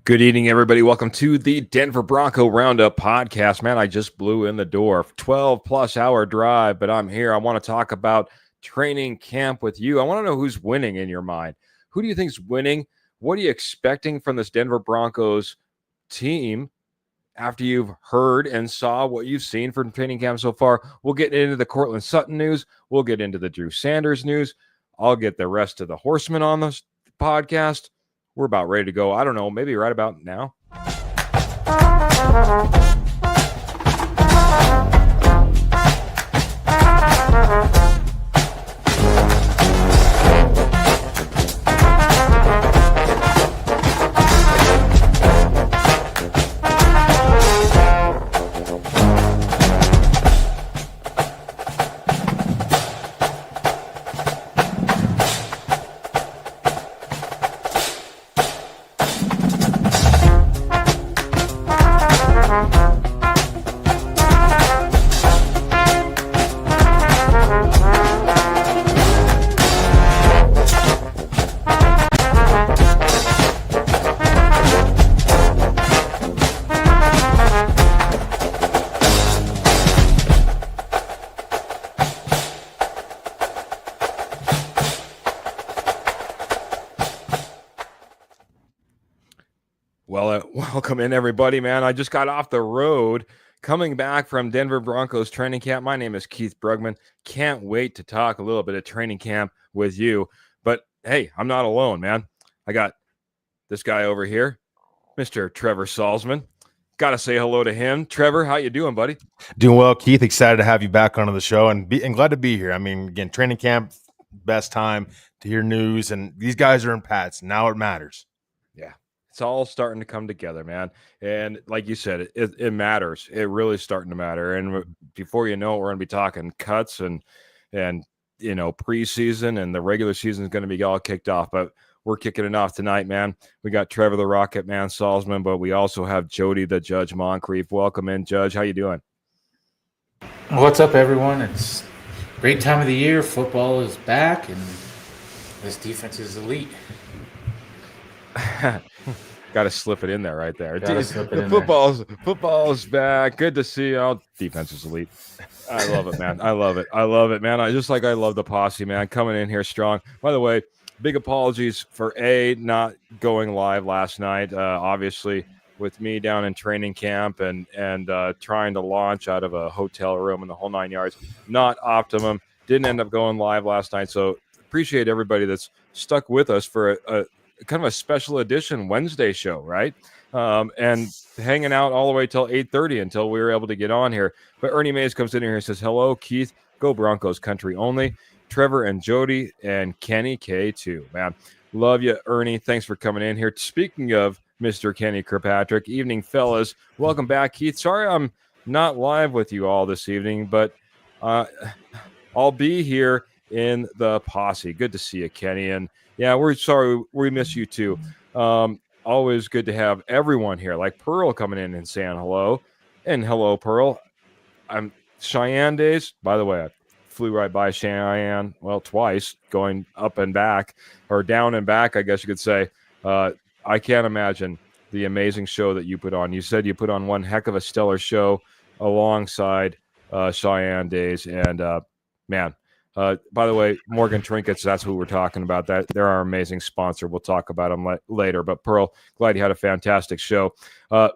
Good evening, everybody. Welcome to the Denver Bronco Roundup podcast. Man, I just blew in the door. 12-plus hour drive, but I'm here. I want to talk about training camp with you. I want to know who's winning in your mind. Who do you think's winning? What are you expecting from this Denver Broncos team after you've heard and saw what you've seen from training camp so far? We'll get into the Cortland Sutton news. We'll get into the Drew Sanders news. I'll get the rest of the horsemen on this podcast. We're about ready to go. I don't know, maybe right about now. Welcome in, everybody, man. I just got off the road coming back from Denver Broncos training camp. My name is Keith Brugman. Can't wait to talk a little bit of training camp with you. But, hey, I'm not alone, man. I got this guy over here, Mr. Trevor Salzman. Got to say hello to him. Trevor, how you doing, buddy? Doing well, Keith. Excited to have you back onto the show and glad to be here. I mean, again, training camp, best time to hear news, and these guys are in Pats. Now it matters. Yeah. It's all starting to come together, man. And like you said, it matters. It really is starting to matter. And before you know it, we're going to be talking cuts and you know, preseason, and the regular season is going to be all kicked off. But we're kicking it off tonight, man. We got Trevor the Rocket Man Salzman, but we also have Jody the Judge Moncrief. Welcome in, Judge. How you doing? What's up, everyone? It's a great time of the year. Football is back, and this defense is elite. Got to slip it in there right there. Football's back. Good to see you. Oh, defense is elite. I love it, man. I love it, man. I love the posse, man. Coming in here strong. By the way, big apologies for not going live last night. Obviously, with me down in training camp and trying to launch out of a hotel room and the whole 9 yards. Not optimum. Didn't end up going live last night. So appreciate everybody that's stuck with us for a kind of a special edition Wednesday show, right? And hanging out all the way till 8:30 until we were able to get on here. But Ernie Mays comes in here and says, hello, Keith, go Broncos country only. Trevor and Jody and Kenny K2, man. Love you, Ernie. Thanks for coming in here. Speaking of Mr. Kenny Kirkpatrick, evening, fellas. Welcome back, Keith. Sorry I'm not live with you all this evening, but I'll be here in the posse. Good to see you, Kenny. And yeah, we're sorry. We miss you too. Always good to have everyone here, like Pearl coming in and saying hello. And hello, Pearl. I'm Cheyenne days. By the way, I flew right by Cheyenne, well, twice, going up and back, or down and back, I guess you could say. I can't imagine the amazing show that you put on. You said you put on one heck of a stellar show alongside Cheyenne days. And, man, by the way, Morgan Trinkets, that's who we're talking about. They're our amazing sponsor. We'll talk about them later. But, Pearl, glad you had a fantastic show.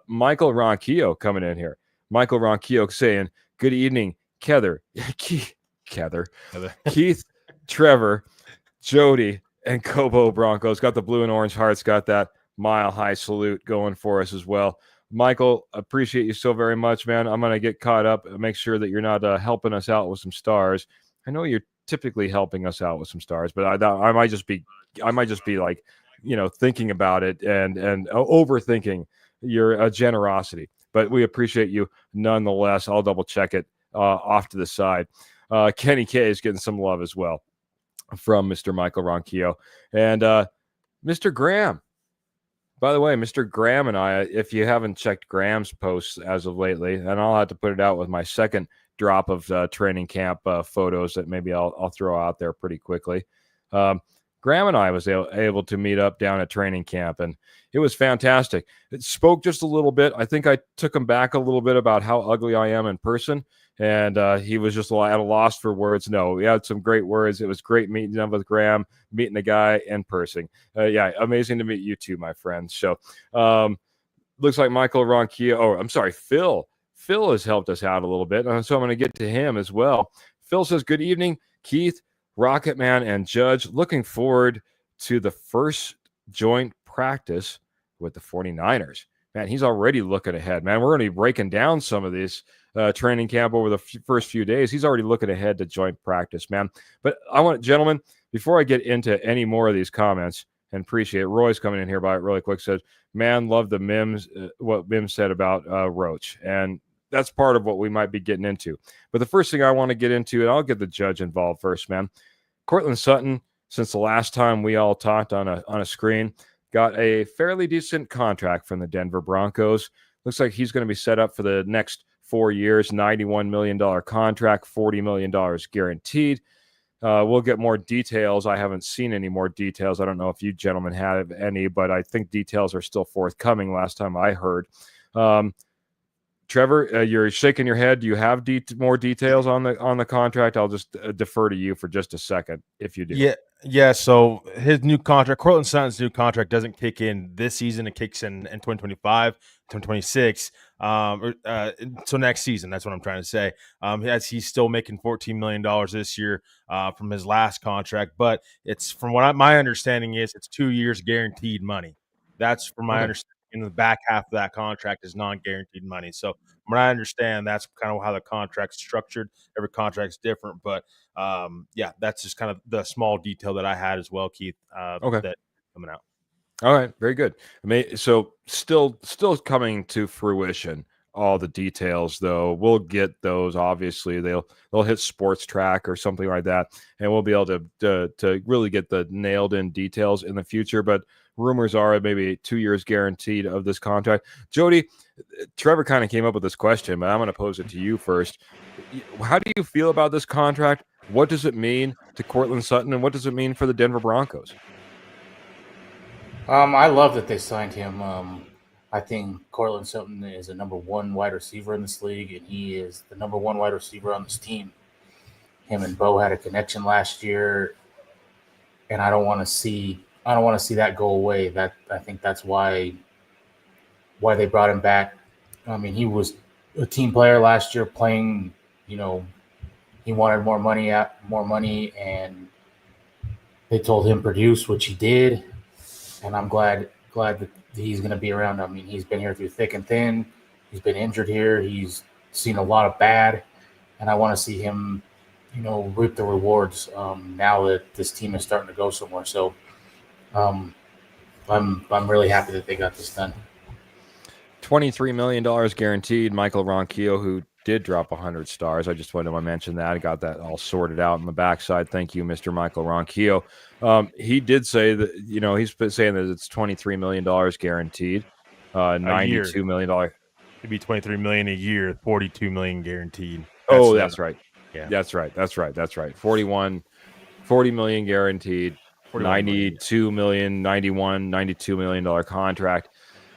Michael Ronquillo coming in here. Michael Ronquillo saying, good evening, Keith, Trevor, Jody, and Kobo Broncos. Got the blue and orange hearts. Got that mile-high salute going for us as well. Michael, appreciate you so very much, man. I'm going to get caught up and make sure that you're not helping us out with some stars. I know you're typically helping us out with some stars, but I might just be like, you know, thinking about it and overthinking your generosity. But we appreciate you nonetheless. I'll double check it off to the side. Kenny K is getting some love as well from Mr. Michael Ronquillo and Mr. Graham. By the way, Mr. Graham and I, if you haven't checked Graham's posts as of lately, and I'll have to put it out with my second drop of training camp photos that maybe I'll throw out there pretty quickly. Graham and I was able to meet up down at training camp, and it was fantastic. It spoke just a little bit. I think I took him back a little bit about how ugly I am in person, and he was just at a loss for words. No, we had some great words. It was great meeting up with Graham, meeting the guy in person. Yeah, amazing to meet you too, my friends. So looks like Michael Ronquillo, Phil. Phil has helped us out a little bit, so I'm going to get to him as well. Phil says, good evening, Keith, Rocket Man, and Judge. Looking forward to the first joint practice with the 49ers. Man, he's already looking ahead, man. We're going to be breaking down some of these training camp over the first few days. He's already looking ahead to joint practice, man. But I want, gentlemen, before I get into any more of these comments, and appreciate it, Roy's coming in here by it really quick, says, man, love the Mims, what Mims said about Roach. And that's part of what we might be getting into. But the first thing I want to get into, and I'll get the Judge involved first, man. Courtland Sutton, since the last time we all talked on a screen, got a fairly decent contract from the Denver Broncos. Looks like he's going to be set up for the next 4 years, $91 million contract, $40 million guaranteed. We'll get more details. I haven't seen any more details. I don't know if you gentlemen have any, but I think details are still forthcoming last time I heard. Trevor, you're shaking your head. Do you have more details on the contract? I'll just defer to you for just a second if you do. Yeah. So his new contract, Courtland Sutton's new contract, doesn't kick in this season. It kicks in 2025, 2026. So next season, that's what I'm trying to say. As he's still making $14 million this year from his last contract, but it's from what my understanding is, it's 2 years guaranteed money. That's from my understanding. In the back half of that contract is non-guaranteed money. So from what I understand, that's kind of how the contract's structured. Every contract's different, but that's just kind of the small detail that I had as well, Keith. That coming out. All right, very good. So still coming to fruition. All the details, though, we'll get those. Obviously, they'll hit Sports Track or something like that, and we'll be able to really get the nailed in details in the future. But rumors are maybe 2 years guaranteed of this contract. Jody, Trevor kind of came up with this question, but I'm going to pose it to you first. How do you feel about this contract? What does it mean to Courtland Sutton, and what does it mean for the Denver Broncos? I love that they signed him. I think Courtland Sutton is a number one wide receiver in this league, and he is the number one wide receiver on this team. Him and Bo had a connection last year, and I don't want to see that go away. I think that's why they brought him back. I mean, he was a team player last year, playing. He wanted more money, and they told him produce, which he did. And I'm glad that he's going to be around. I mean, he's been here through thick and thin. He's been injured here. He's seen a lot of bad, and I want to see him, reap the rewards now that this team is starting to go somewhere. So, I'm really happy that they got this done. $23 million guaranteed. Michael Ronquillo, who did drop 100 stars. I just wanted to mention that. I got that all sorted out on the backside. Thank you, Mr. Michael Ronquillo. He did say that, he's been saying that it's $23 million guaranteed, $92 million. It'd be $23 million a year, $42 million guaranteed. That's right. Yeah, that's right. 40 million guaranteed, 92 million, $92 million contract.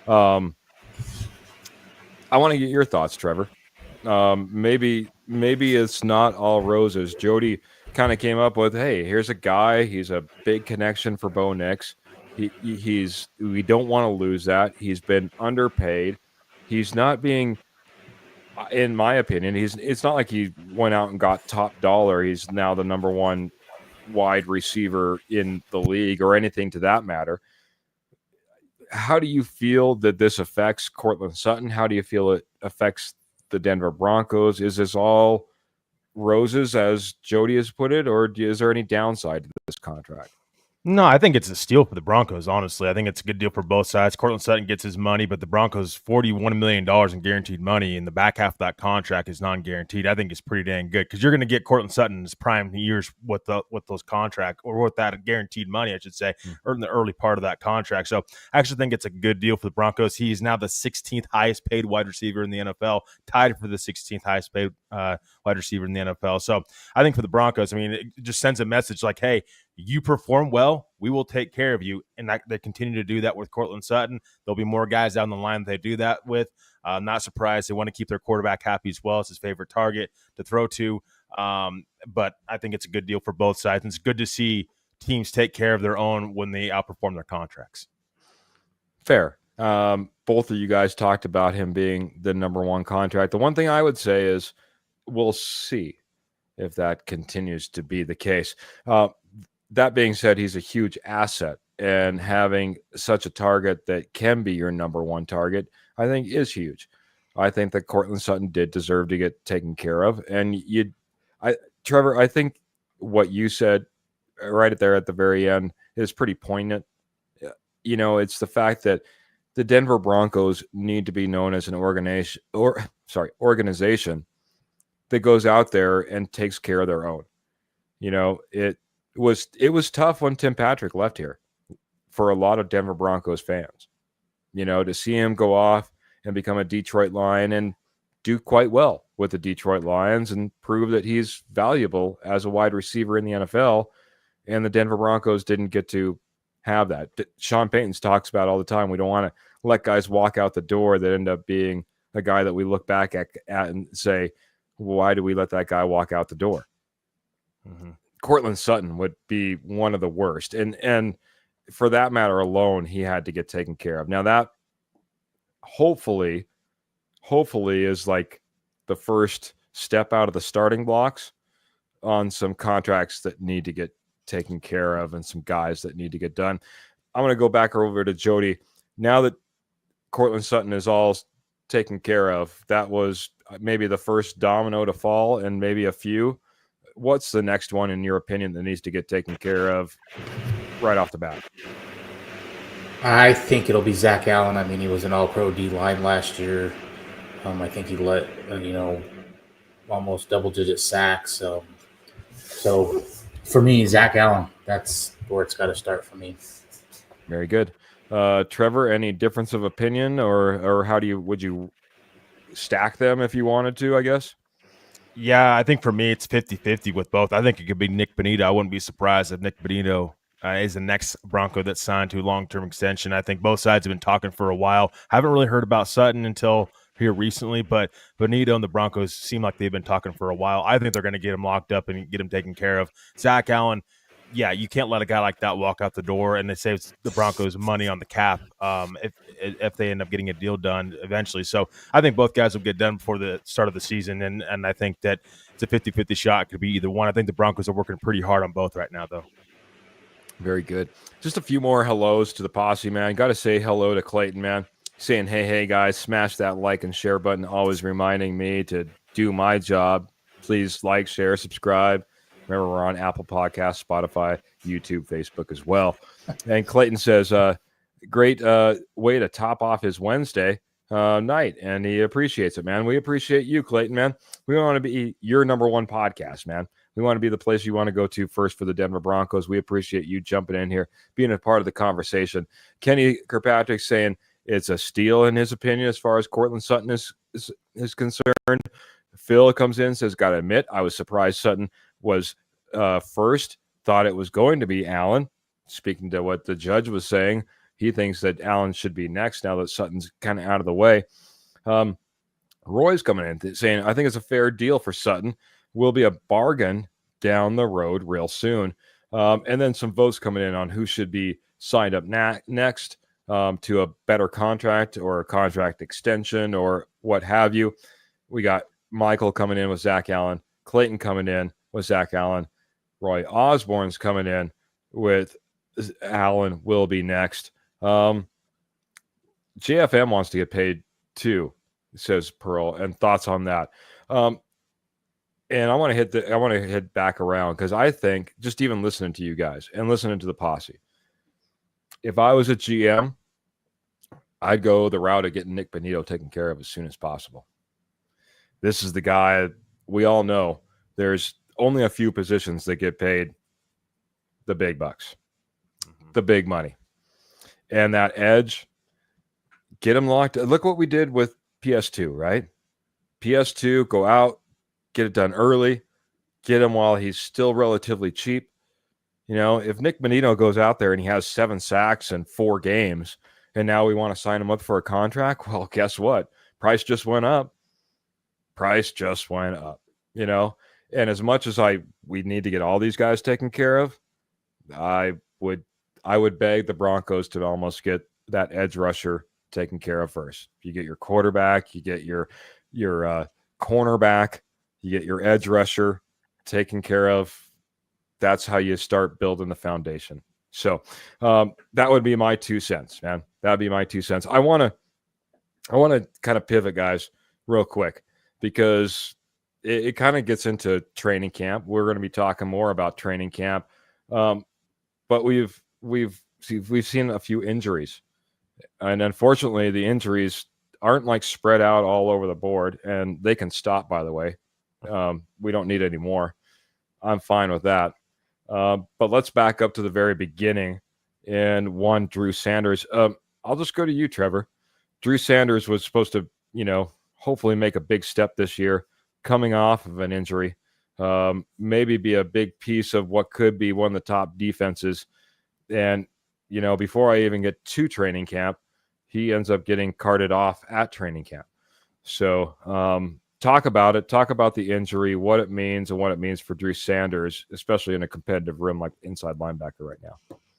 I want to get your thoughts, Trevor. Maybe it's not all roses. Jody kind of came up with, hey, here's a guy. He's a big connection for Bo Nix. We don't want to lose that. He's been underpaid. He's not being, in my opinion, it's not like he went out and got top dollar. He's now the number one wide receiver in the league or anything to that matter. How do you feel that this affects Courtland Sutton? How do you feel it affects the Denver Broncos? Is this all roses, as Jody has put it, or is there any downside to this contract? No, I think it's a steal for the Broncos, honestly. I think it's a good deal for both sides. Courtland Sutton gets his money, but the Broncos, $41 million in guaranteed money, and the back half of that contract is non-guaranteed. I think it's pretty dang good because you're going to get Courtland Sutton in his prime years with those contracts, or with that guaranteed money, I should say, or in the early part of that contract. So I actually think it's a good deal for the Broncos. He is now the 16th highest paid wide receiver in the NFL, tied for the 16th highest paid wide receiver in the NFL. So I think for the Broncos, I mean, it just sends a message like, hey, you perform well, we will take care of you. And they continue to do that with Courtland Sutton. There'll be more guys down the line they do that with. I'm not surprised. They want to keep their quarterback happy as well. It's his favorite target to throw to. But I think it's a good deal for both sides. And it's good to see teams take care of their own when they outperform their contracts. Fair. Both of you guys talked about him being the number one contract. The one thing I would say is we'll see if that continues to be the case. That being said, he's a huge asset, and having such a target that can be your number one target, I think, is huge. I think that Courtland Sutton did deserve to get taken care of. And Trevor, I think what you said right there at the very end is pretty poignant. You know, it's the fact that the Denver Broncos need to be known as an organization that goes out there and takes care of their own. You know, it was tough when Tim Patrick left here for a lot of Denver Broncos fans. You know, to see him go off and become a Detroit Lion and do quite well with the Detroit Lions and prove that he's valuable as a wide receiver in the NFL, and the Denver Broncos didn't get to have that. Sean Payton talks about all the time. We don't want to let guys walk out the door that end up being a guy that we look back at and say, why do we let that guy walk out the door? Mm-hmm. Courtland Sutton would be one of the worst. And for that matter alone, he had to get taken care of. Now that hopefully is like the first step out of the starting blocks on some contracts that need to get taken care of and some guys that need to get done. I'm going to go back over to Jody. Now that Courtland Sutton is all taken care of, that was maybe the first domino to fall and maybe a few. What's the next one, in your opinion, that needs to get taken care of right off the bat? I think it'll be Zach Allen. I mean, he was an all-pro D-line last year. I think he let, almost double-digit sacks. So for me, Zach Allen, that's where it's got to start for me. Very good. Trevor, any difference of opinion, or would you stack them if you wanted to, I guess? Yeah, I think for me, it's 50-50 with both. I think it could be Nick Bonito. I wouldn't be surprised if Nick Bonito is the next Bronco that's signed to a long-term extension. I think both sides have been talking for a while. I haven't really heard about Sutton until here recently, but Bonito and the Broncos seem like they've been talking for a while. I think they're going to get him locked up and get him taken care of. Zach Allen, yeah, you can't let a guy like that walk out the door, and it saves the Broncos money on the cap if they end up getting a deal done eventually. So I think both guys will get done before the start of the season, and I think that it's a 50-50 shot. It could be either one. I think the Broncos are working pretty hard on both right now, though. Very good. Just a few more hellos to the posse, man. Got to say hello to Clayton, man. Saying, hey, guys, smash that like and share button. Always reminding me to do my job. Please like, share, subscribe. Remember, we're on Apple Podcasts, Spotify, YouTube, Facebook as well. And Clayton says, great way to top off his Wednesday night. And he appreciates it, man. We appreciate you, Clayton, man. We want to be your number one podcast, man. We want to be the place you want to go to first for the Denver Broncos. We appreciate you jumping in here, being a part of the conversation. Kenny Kirkpatrick saying it's a steal in his opinion as far as Courtland Sutton is concerned. Phil comes in and says, got to admit, I was surprised Sutton was first. Thought it was going to be Allen. Speaking to what the judge was saying, he thinks that Allen should be next now that Sutton's kind of out of the way. Roy's coming in saying, I think it's a fair deal for Sutton. Will be a bargain down the road real soon. And then some votes coming in on who should be signed up next to a better contract or a contract extension or what have you. We got Michael coming in with Zach Allen, Clayton coming in with Zach Allen, Roy Osborne's coming in with Allen will be next. JFM wants to get paid too, says Pearl, and thoughts on that. And I want to head back around because I think just even listening to you guys and listening to the posse, if I was a GM, I'd go the route of getting Nick Bonito taken care of as soon as possible. This is the guy we all know. There's only a few positions that get paid the big bucks, the big money, and that edge. Get him locked. Look what we did with PS2, right? PS2, go out. get it done early, get him while he's still relatively cheap. If Nick Bonito goes out there and he has 7 sacks in 4 games, and now we want to sign him up for a contract, well, guess what? Price just went up. And as much as we need to get all these guys taken care of, I would beg the Broncos to almost get that edge rusher taken care of first. You get your quarterback, you get your cornerback, you get your edge rusher taken care of. That's how you start building the foundation. So that would be my 2 cents, man. That'd be my 2 cents. I want to kind of pivot, guys, real quick, because it kind of gets into training camp. We're going to be talking more about training camp, but we've seen a few injuries, and unfortunately, the injuries aren't like spread out all over the board, and they can stop. By the way, we don't need any more. I'm fine with that. But let's back up to the very beginning and one Drew Sanders. I'll just go to you, Trevor. Drew Sanders was supposed to, hopefully make a big step this year, coming off of an injury, maybe be a big piece of what could be one of the top defenses. And, before I even get to training camp, he ends up getting carted off at training camp. So, talk about it. Talk about the injury, what it means, and what it means for Drew Sanders, especially in a competitive room like inside linebacker right now.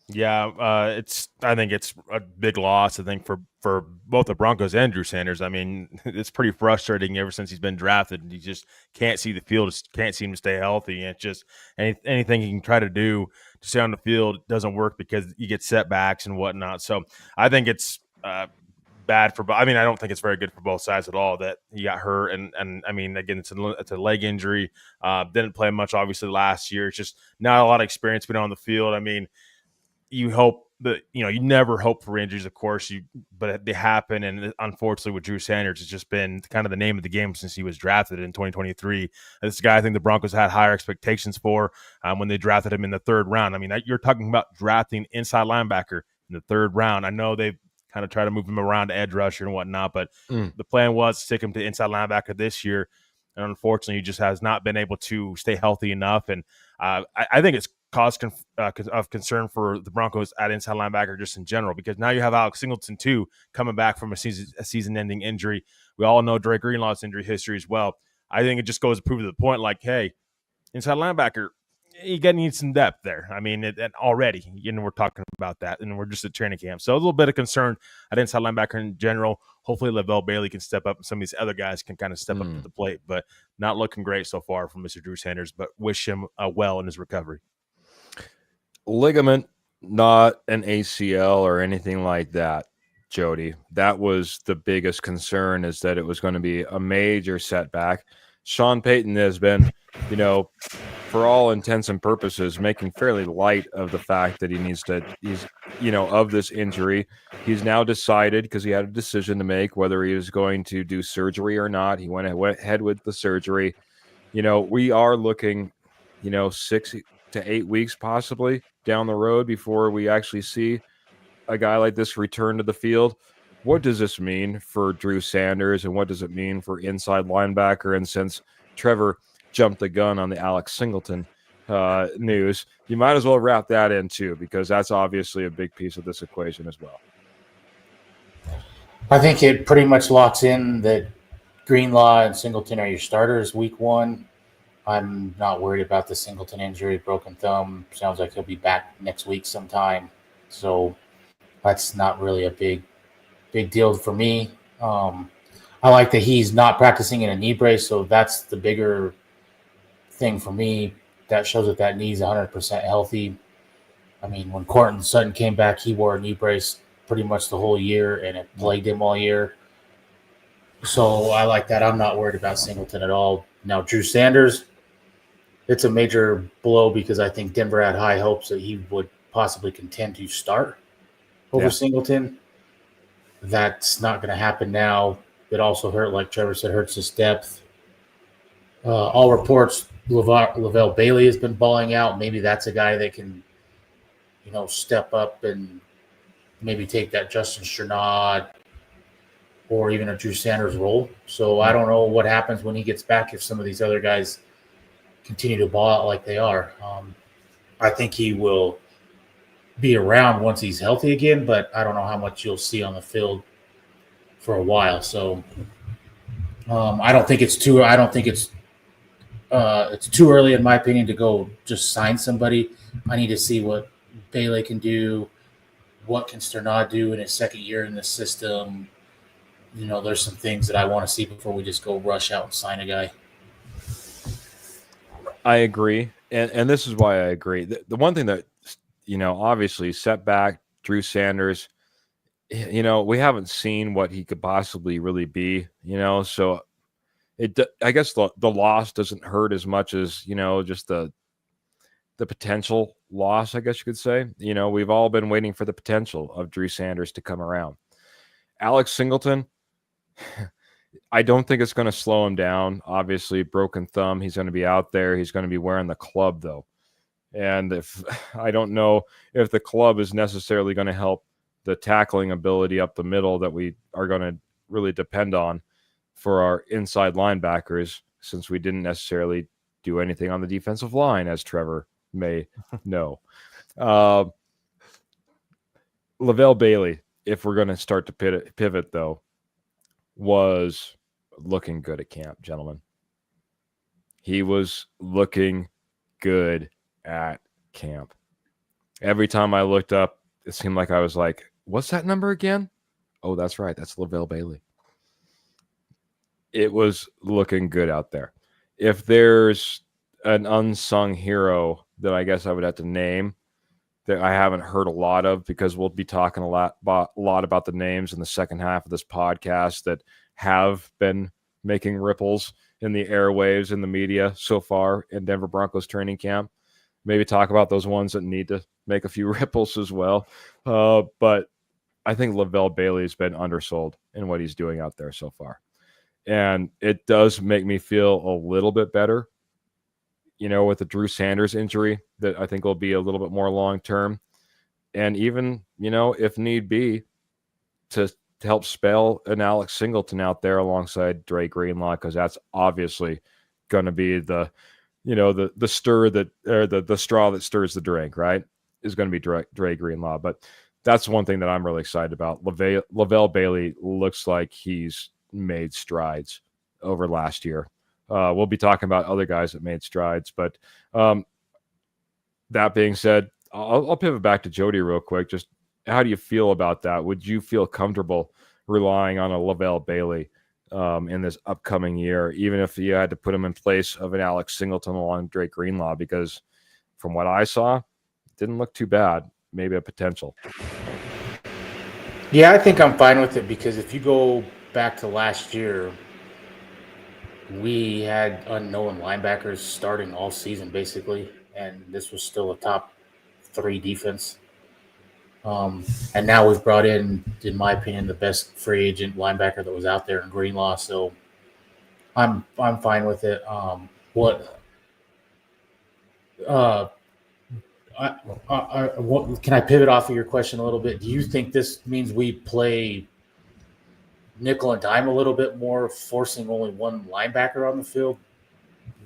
Yeah, I think it's a big loss, I think, for both the Broncos and Drew Sanders. I mean, it's pretty frustrating ever since he's been drafted. He just can't see the field, can't seem to stay healthy. And it's just anything he can try to do to stay on the field doesn't work because you get setbacks and whatnot. So I think it's bad for. I don't think it's very good for both sides at all that he got hurt. And I mean, again, it's a leg injury. Didn't play much, obviously, last year. It's just not a lot of experience being on the field. I mean, you hope that, you never hope for injuries, of course, but they happen. And unfortunately with Drew Sanders, it's just been kind of the name of the game since he was drafted in 2023. This guy, I think the Broncos had higher expectations for when they drafted him in the 3rd round. I mean, you're talking about drafting inside linebacker in the 3rd round. I know they've kind of tried to move him around to edge rusher and whatnot, but the plan was to stick him to inside linebacker this year. And unfortunately, he just has not been able to stay healthy enough. And I think it's cause of concern for the Broncos at inside linebacker just in general, because now you have Alex Singleton too coming back from a season-ending injury. We all know Drake Greenlaw's injury history as well. I think it just goes to prove to the point, like, hey, inside linebacker, you got to need some depth there. I mean, already, we're talking about that, and we're just at training camp. So a little bit of concern at inside linebacker in general. Hopefully Lavelle Bailey can step up, and some of these other guys can kind of step up to the plate, but not looking great so far from Mr. Drew Sanders, but wish him well in his recovery. Ligament, not an ACL or anything like that, Jody. That was the biggest concern, is that it was going to be a major setback. Sean Payton has been, for all intents and purposes, making fairly light of the fact that he's of this injury. He's now decided, because he had a decision to make, whether he was going to do surgery or not. He went ahead with the surgery. We are looking, 6 to 8 weeks possibly down the road before we actually see a guy like this return to the field. What does this mean for Drew Sanders, and what does it mean for inside linebacker? And since Trevor jumped the gun on the Alex Singleton news, you might as well wrap that in too, because that's obviously a big piece of this equation as well. I think it pretty much locks in that Greenlaw and Singleton are your starters week 1. I'm not worried about the Singleton injury, broken thumb. Sounds like he'll be back next week sometime. So that's not really a big deal for me. I like that he's not practicing in a knee brace, so that's the bigger thing for me. That shows that knee's 100% healthy. I mean, when Courtland Sutton came back, he wore a knee brace pretty much the whole year, and it plagued him all year. So I like that. I'm not worried about Singleton at all. Now, Drew Sanders, it's a major blow, because I think Denver had high hopes that he would possibly contend to start over Singleton. That's not going to happen now. It also hurt, like Trevor said, hurts his depth. All reports, Lavelle Bailey has been balling out. Maybe that's a guy that can, step up and maybe take that Justin Strnad, or even a Drew Sanders role. So I don't know what happens when he gets back if some of these other guys continue to ball out like they are. I think he will be around once he's healthy again, but I don't know how much you'll see on the field for a while. So I don't think it's too. I don't think it's too early, in my opinion, to go just sign somebody. I need to see what Bailey can do, what can Sternad do in his second year in the system. There's some things that I want to see before we just go rush out and sign a guy. I agree, and this is why I agree. The one thing that obviously set back Drew Sanders. We haven't seen what he could possibly really be. So I guess the loss doesn't hurt as much as just the potential loss, I guess you could say. We've all been waiting for the potential of Drew Sanders to come around. Alex Singleton, I don't think it's going to slow him down. Obviously, broken thumb. He's going to be out there. He's going to be wearing the club, though. And I don't know if the club is necessarily going to help the tackling ability up the middle that we are going to really depend on for our inside linebackers, since we didn't necessarily do anything on the defensive line, as Trevor may know. Lavelle Bailey, if we're going to start to pivot, though, was looking good at camp, gentlemen. He was looking good at camp. Every time I looked up, it seemed like I was like, what's that number again? Oh, that's right. That's Lavelle Bailey. It was looking good out there. If there's an unsung hero that I guess I would have to name that I haven't heard a lot of, because we'll be talking a lot about the names in the second half of this podcast that have been making ripples in the airwaves in the media so far in Denver Broncos training camp. Maybe talk about those ones that need to make a few ripples as well. But I think Lavelle Bailey has been undersold in what he's doing out there so far. And it does make me feel a little bit better, with the Drew Sanders injury that I think will be a little bit more long-term. And even, if need be, to help spell an Alex Singleton out there alongside Dre Greenlaw, because that's obviously going to be the stir that, or the straw that stirs the drink, right, is going to be Dre Greenlaw. But that's one thing that I'm really excited about. Lavelle Bailey looks like he's made strides over last year. We'll be talking about other guys that made strides, but that being said, I'll pivot back to Jody real quick. Just how do you feel about that? Would you feel comfortable relying on a Lavelle Bailey in this upcoming year, even if you had to put him in place of an Alex Singleton along Drake Greenlaw? Because from what I saw, it didn't look too bad. Maybe a potential. Yeah, I think I'm fine with it, because if you go back to last year, we had unknown linebackers starting all season basically, and this was still a top 3 defense. And now we've brought in my opinion, the best free agent linebacker that was out there in Greenlaw. So I'm fine with it. Can I pivot off of your question a little bit? Do you think this means we play nickel and dime a little bit more, forcing only one linebacker on the field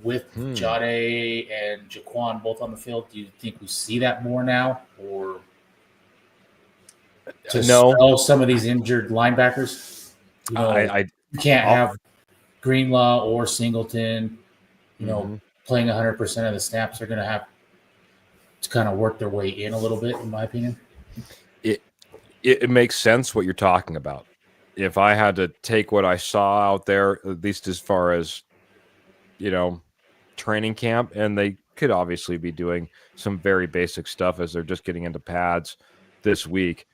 with Jade and Jaquan both on the field? Do you think we see that more now, or to spell some of these injured linebackers? You can't have Greenlaw or Singleton, playing 100% of the snaps. They're going to have to kind of work their way in a little bit, in my opinion. It makes sense what you're talking about. If I had to take what I saw out there, at least as far as, training camp, and they could obviously be doing some very basic stuff as they're just getting into pads this week.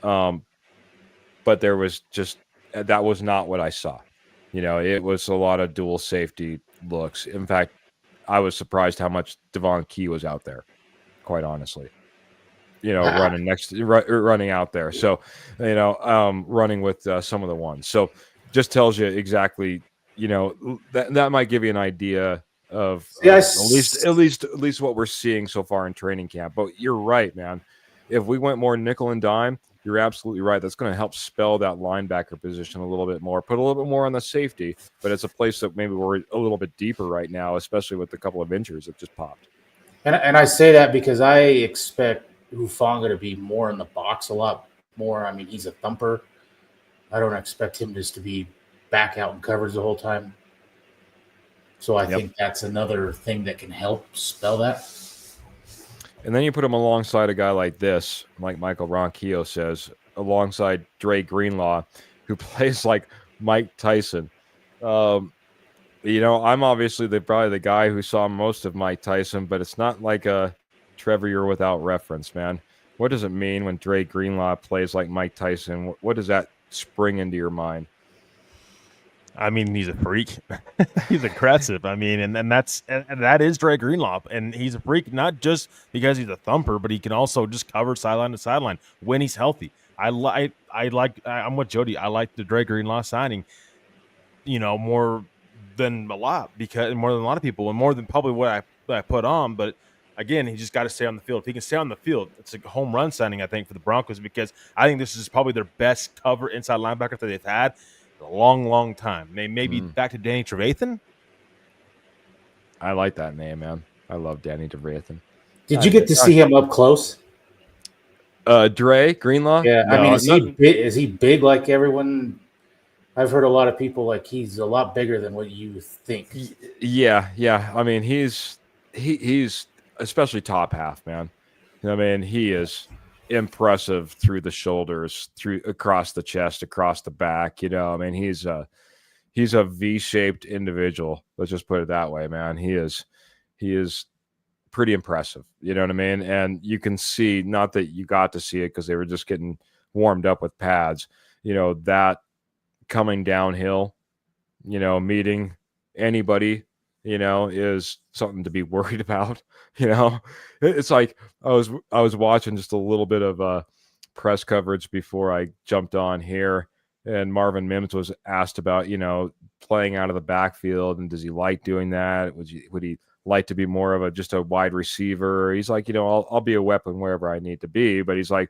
But there was that was not what I saw. It was a lot of dual safety looks. In fact, I was surprised how much Devon Key was out there, quite honestly. Running out there. So, running with some of the ones. So just tells you exactly, that might give you an idea of at least what we're seeing so far in training camp. But you're right, man. If we went more nickel and dime, you're absolutely right. That's going to help spell that linebacker position a little bit more, put a little bit more on the safety, but it's a place that maybe we're a little bit deeper right now, especially with a couple of injuries that just popped. And I say that because I expect Hufanga to be more in the box a lot more. I mean, he's a thumper. I don't expect him just to be back out in coverage the whole time. So I think that's another thing that can help spell that. And then you put him alongside a guy like this, like Michael Ronquillo says, alongside Dre Greenlaw, who plays like Mike Tyson. I'm obviously probably the guy who saw most of Mike Tyson, but it's not like a Trevor you're without reference, man. What does it mean when Dre Greenlaw plays like Mike Tyson? What does that spring into your mind? I mean, he's a freak. He's aggressive. I mean, and that is Dre Greenlaw, and he's a freak not just because he's a thumper, but he can also just cover sideline to sideline when he's healthy. I'm with Jody. I like the Dre Greenlaw signing, more than a lot more than a lot of people, and more than probably what I put on. But again, he just got to stay on the field. If he can stay on the field, it's a home run signing, I think, for the Broncos, because I think this is probably their best cover inside linebacker that they've had a long time. Maybe back to Danny Trevathan. I like that name, man. I love Danny Trevathan. Did you get to see him up close? Dre Greenlaw? Yeah, no, I mean, is he big like everyone? I've heard a lot of people like he's a lot bigger than what you think. Yeah. I mean, he's especially top half, man. I mean, he is impressive through the shoulders, across the chest, across the back. I mean, he's a V-shaped individual. Let's just put it that way, man. He is pretty impressive. You know what I mean? And you can see, not that you got to see it because they were just getting warmed up with pads, that coming downhill, meeting anybody, is something to be worried about. It's like I was watching just a little bit of press coverage before I jumped on here, and Marvin Mims was asked about, playing out of the backfield, and does he like doing that? Would he like to be more of just a wide receiver? He's like, I'll be a weapon wherever I need to be, but he's like,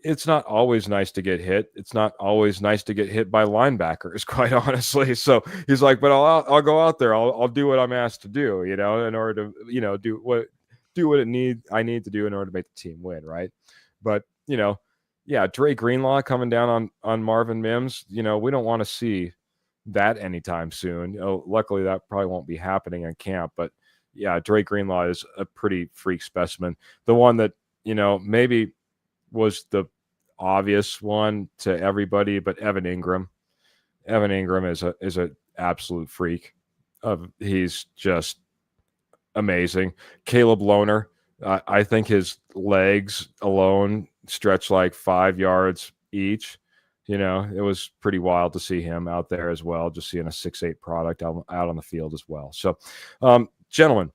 it's not always nice to get hit. It's not always nice to get hit by linebackers, quite honestly. So he's like, but I'll go out there. I'll do what I'm asked to do, in order to, do what I need to do in order to make the team win. Right. But, Dre Greenlaw coming down on Marvin Mims, we don't want to see that anytime soon. Luckily that probably won't be happening in camp, but yeah, Dre Greenlaw is a pretty freak specimen. The one that, maybe was the obvious one to everybody, but Evan Ingram is a absolute freak. He's just amazing. Caleb Lohner, I think his legs alone stretch like 5 yards each. It was pretty wild to see him out there as well, just seeing a 6'8" product out on the field as well. So, gentlemen,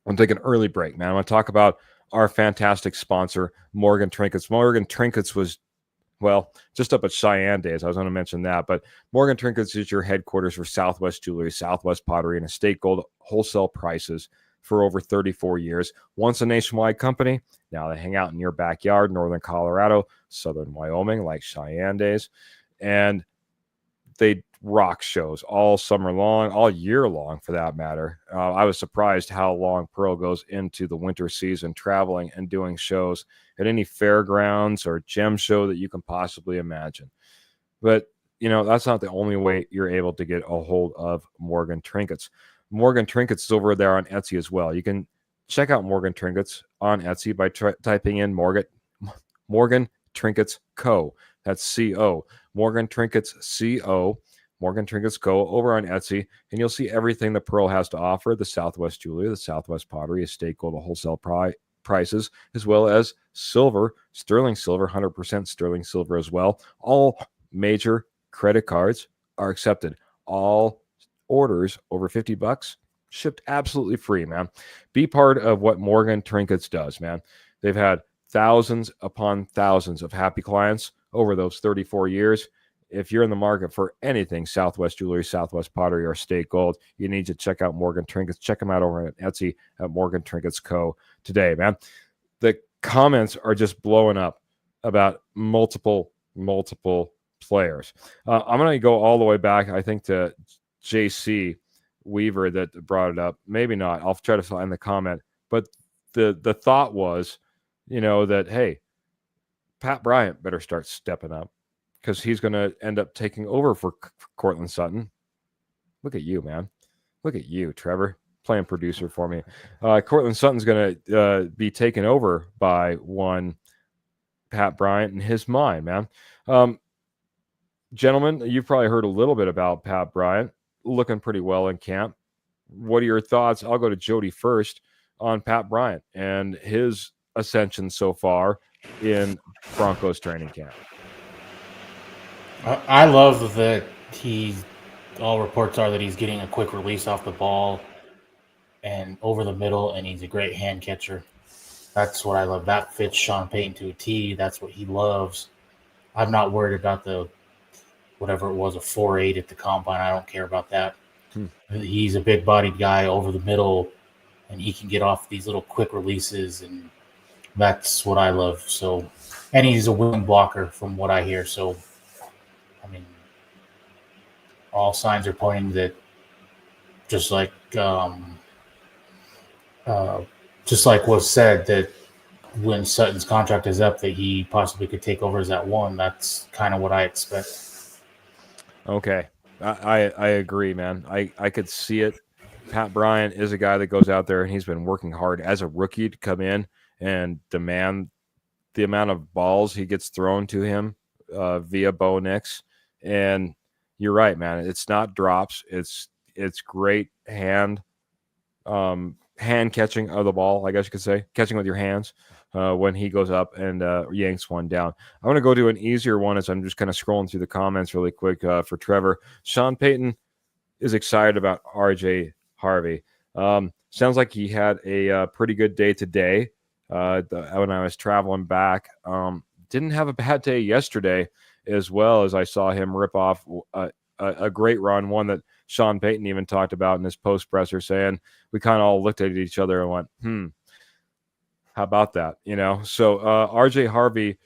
I'm taking an early break, man. I want to talk about our fantastic sponsor, Morgan Trinkets. Morgan Trinkets was, just up at Cheyenne Days. I was going to mention that, but Morgan Trinkets is your headquarters for Southwest Jewelry, Southwest Pottery, and Estate Gold wholesale prices for over 34 years. Once a nationwide company, now they hang out in your backyard, northern Colorado, southern Wyoming, like Cheyenne Days, and they rock shows all summer long, all year long for that matter. I was surprised how long Pearl goes into the winter season, traveling and doing shows at any fairgrounds or gem show that you can possibly imagine. But, that's not the only way you're able to get a hold of Morgan Trinkets. Morgan Trinkets is over there on Etsy as well. You can check out Morgan Trinkets on Etsy by typing in Morgan Trinkets Co. That's C-O. Morgan Trinkets C-O. Morgan Trinkets Co. over on Etsy, and you'll see everything that Pearl has to offer: the Southwest Jewelry, the Southwest Pottery, Estate Gold wholesale prices, as well as silver, sterling silver, 100% sterling silver as well. All major credit cards are accepted. All orders over $50 shipped absolutely free, man. Be part of what Morgan Trinkets does, man. They've had thousands upon thousands of happy clients over those 34 years. If you're in the market for anything Southwest Jewelry, Southwest Pottery, or Estate Gold, you need to check out Morgan Trinkets. Check them out over at Etsy at Morgan Trinkets Co. today, man. The comments are just blowing up about multiple players. I'm going to go all the way back, I think, to JC Weaver that brought it up. Maybe not. I'll try to find the comment. But the thought was, that, hey, Pat Bryant better start stepping up because he's going to end up taking over for Courtland Sutton. Look at you, man. Look at you, Trevor, playing producer for me. Courtland Sutton's going to be taken over by one Pat Bryant in his mind, man. Gentlemen, you've probably heard a little bit about Pat Bryant, looking pretty well in camp. What are your thoughts? I'll go to Jody first on Pat Bryant and his ascension so far in Broncos training camp. I love that all reports are that he's getting a quick release off the ball and over the middle, and he's a great hand catcher. That's what I love. That fits Sean Payton to a T. That's what he loves. I'm not worried about the whatever it was, a 4.8 at the combine. I don't care about that. He's a big-bodied guy over the middle, and he can get off these little quick releases, and that's what I love. So, and he's a willing blocker from what I hear. So, I mean, all signs are pointing that just like was said, that when Sutton's contract is up, that he possibly could take over as that one. That's kind of what I expect. Okay. I agree, man. I could see it. Pat Bryant is a guy that goes out there and he's been working hard as a rookie to come in and demand the amount of balls he gets thrown to him via Bo Nix. And you're right, man. It's not drops. It's great hand catching of the ball, I guess you could say, catching with your hands when he goes up and yanks one down. I want to go to an easier one as I'm just kind of scrolling through the comments really quick for Trevor. Sean Payton is excited about RJ Harvey. Sounds like he had a pretty good day today when I was traveling back. Didn't have a bad day yesterday as well, as I saw him rip off a great run, one that Sean Payton even talked about in his post presser, saying we kind of all looked at each other and went, how about that? So RJ Harvey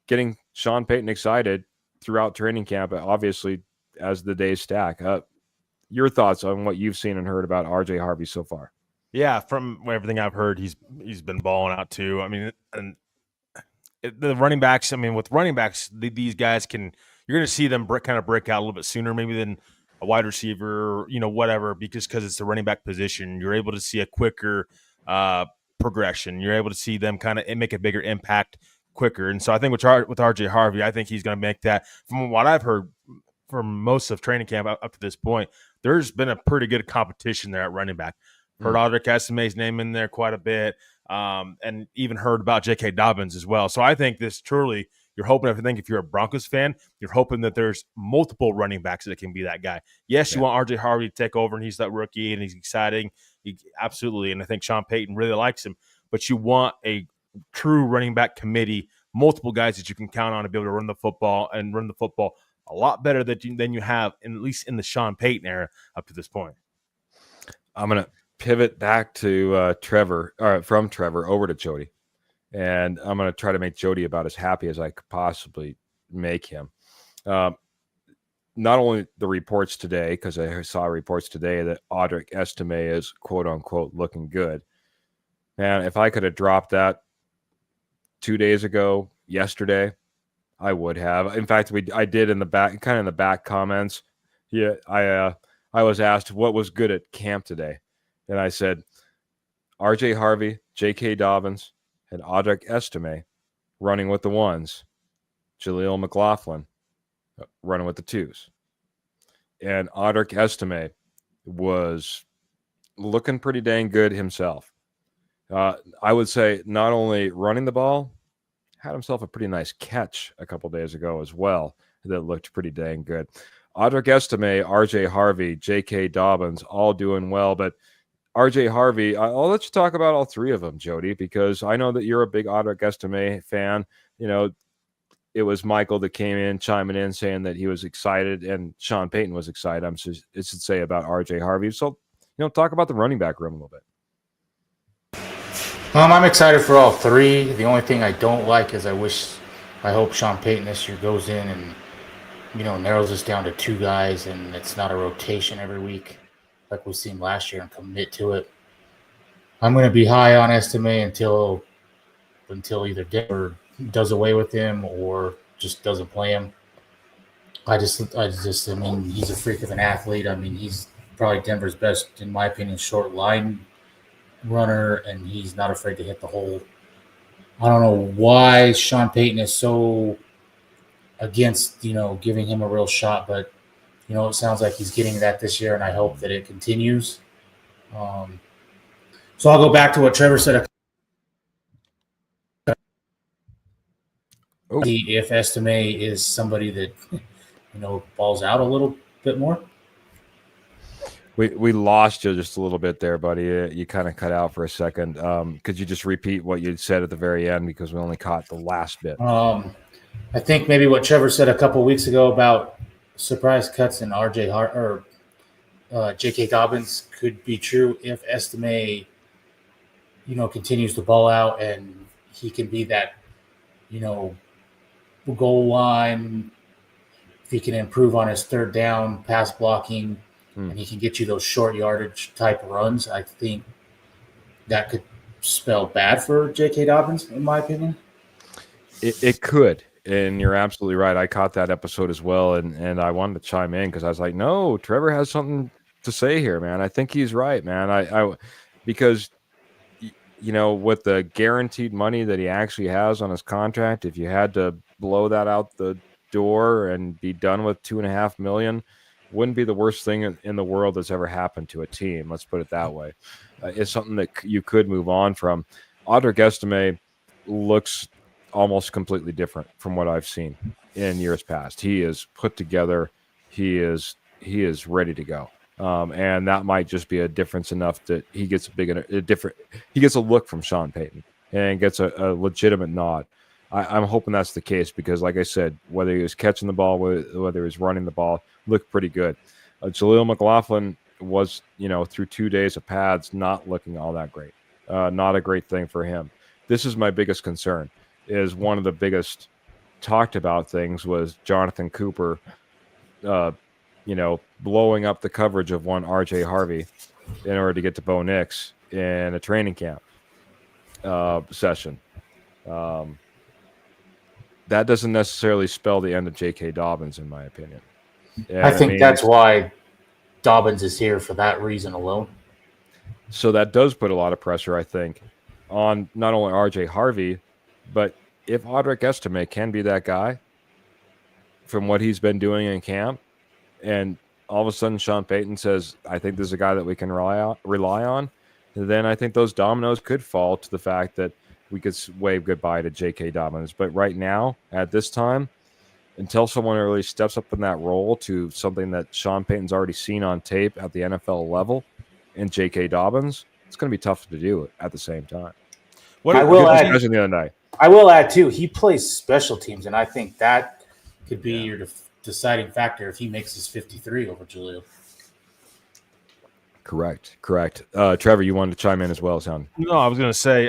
getting Sean Payton excited throughout training camp, obviously as the days stack. Your thoughts on what you've seen and heard about RJ Harvey so far? Yeah, from everything I've heard, he's been balling out too. I mean, and the running backs. I mean, with running backs, these guys you're going to see them break out a little bit sooner, maybe than a wide receiver, whatever, because it's the running back position. You're able to see a quicker progression. You're able to see them kind of make a bigger impact quicker. And so I think with RJ Harvey, I think he's going to make that. From what I've heard from most of training camp up to this point, there's been a pretty good competition there at running back. Heard Audric Estime's name in there quite a bit, and even heard about J.K. Dobbins as well. So I think this truly, you're hoping, if you're a Broncos fan, you're hoping that there's multiple running backs that can be that guy. Yes, you want R.J. Harvey to take over, and he's that rookie, and he's exciting. Absolutely, and I think Sean Payton really likes him. But you want a true running back committee, multiple guys that you can count on to be able to run the football a lot better than you have, at least in the Sean Payton era up to this point. I'm going to pivot back to from Trevor over to Jody. And I'm going to try to make Jody about as happy as I could possibly make him. Not only the reports today, because I saw reports today that Audric Estime is quote unquote looking good. Man, if I could have dropped that 2 days ago, yesterday, I would have. In fact, I did in the back comments. Yeah, I was asked what was good at camp today. And I said, RJ Harvey, J.K. Dobbins, and Audric Estime running with the ones. Jaleel McLaughlin running with the twos. And Audric Estime was looking pretty dang good himself. I would say not only running the ball, had himself a pretty nice catch a couple days ago as well that looked pretty dang good. Audric Estime, RJ Harvey, J.K. Dobbins, all doing well, but RJ Harvey, I'll let you talk about all three of them, Jody, because I know that you're a big Audric Estime fan. It was Michael that came in, chiming in, saying that he was excited, and Sean Payton was excited, I should say, about RJ Harvey. So, talk about the running back room a little bit. I'm excited for all three. The only thing I don't like is I hope Sean Payton this year goes in and narrows this down to two guys, and it's not a rotation every week like we've seen last year, and commit to it. I'm going to be high on Estime until either Denver does away with him or just doesn't play him. I mean, he's a freak of an athlete. I mean, he's probably Denver's best, in my opinion, short line runner, and he's not afraid to hit the hole. I don't know why Sean Payton is so against, giving him a real shot, but it sounds like he's getting that this year, and I hope that it continues. So I'll go back to what Trevor said. If Estime is somebody that balls out a little bit more. We lost you just a little bit there, buddy. You kind of cut out for a second. Could you just repeat what you said at the very end, because we only caught the last bit? I think maybe what Trevor said a couple weeks ago about surprise cuts in J.K. Dobbins could be true if Estime, continues to ball out, and he can be that, goal line. If he can improve on his third down pass blocking, and he can get you those short yardage type runs, I think that could spell bad for J.K. Dobbins, in my opinion. It could, and you're absolutely right. I caught that episode as well, and I wanted to chime in because I was like, no, Trevor has something to say here, man. I think he's right, man. Because with the guaranteed money that he actually has on his contract, if you had to blow that out the door and be done with $2.5 million, wouldn't be the worst thing in the world that's ever happened to a team. Let's put it that way. It's something that you could move on from. Audric Estime looks almost completely different from what I've seen in years past. He is put together. He is ready to go. And that might just be a difference enough that he gets he gets a look from Sean Payton and gets a legitimate nod. I'm hoping that's the case, because like I said, whether he was catching the ball, whether he was running the ball, looked pretty good. Jaleel McLaughlin was, through 2 days of pads, not looking all that great. Not a great thing for him. This is my biggest concern. Is one of the biggest talked about things was Jonathan Cooper, blowing up the coverage of one RJ Harvey in order to get to Bo Nix in a training camp session. That doesn't necessarily spell the end of J.K. Dobbins, in my opinion. I think that's why Dobbins is here, for that reason alone. So that does put a lot of pressure, I think, on not only RJ Harvey, but if Audric Estime can be that guy from what he's been doing in camp, and all of a sudden Sean Payton says, I think this is a guy that we can rely on, then I think those dominoes could fall to the fact that we could wave goodbye to J.K. Dobbins. But right now, at this time, until someone really steps up in that role to something that Sean Payton's already seen on tape at the NFL level in J.K. Dobbins, it's going to be tough to do it at the same time. I will add, too, he plays special teams, and I think that could be your deciding factor if he makes his 53 over Jaleel. Correct. Trevor, you wanted to chime in as well, sound? No, I was going to say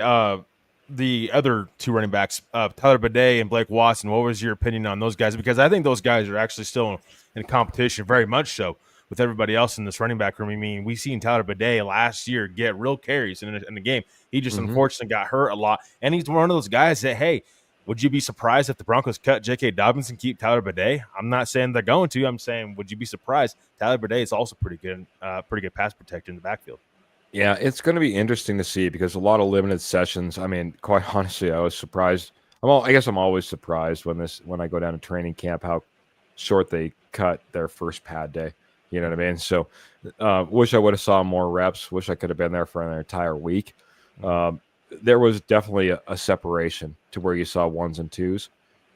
the other two running backs, Tyler Bidet and Blake Watson. What was your opinion on those guys? Because I think those guys are actually still in competition, very much so, with everybody else in this running back room. I mean, we seen Tyler Bidet last year get real carries in the game. He just unfortunately got hurt a lot, and he's one of those guys that, hey, would you be surprised if the Broncos cut J.K. Dobbins and keep Tyler Bidet? I'm not saying they're going to. I'm saying, would you be surprised? Tyler Bidet is also pretty good pass protector in the backfield. Yeah, it's going to be interesting to see, because a lot of limited sessions. I mean, quite honestly, I was surprised. I guess I'm always surprised when I go down to training camp how short they cut their first pad day. You know what I mean? So, wish I would have saw more reps. Wish I could have been there for an entire week. There was definitely a separation to where you saw ones and twos,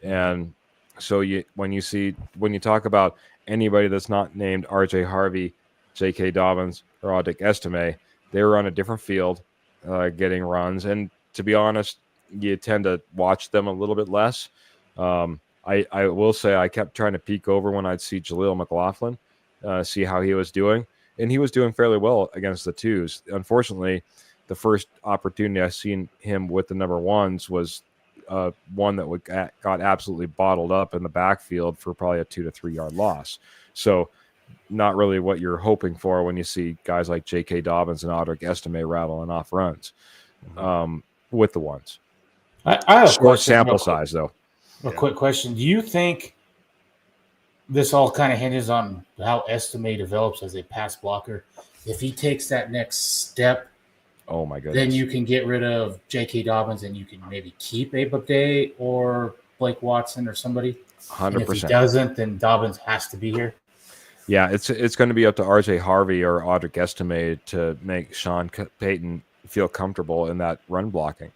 and so when you talk about anybody that's not named RJ Harvey, J.K. Dobbins, or Audric Estime, they were on a different field, getting runs, and to be honest, you tend to watch them a little bit less. I will say I kept trying to peek over when I'd see Jaleel McLaughlin, see how he was doing, and he was doing fairly well against the twos. Unfortunately, the first opportunity I seen him with the number ones was one that got absolutely bottled up in the backfield for probably a 2 to 3 yard loss. So not really what you're hoping for when you see guys like J.K. Dobbins and Audric Estime rattling off runs with the ones. I have a question. Sample size, though. A quick question. Do you think this all kind of hinges on how Estime develops as a pass blocker? If he takes that next step, oh my goodness, then you can get rid of J.K. Dobbins and you can maybe keep Ababday or Blake Watson or somebody. 100%. And if he doesn't, then Dobbins has to be here. Yeah, it's going to be up to R.J. Harvey or Audric Estime to make Sean Payton feel comfortable in that run blocking.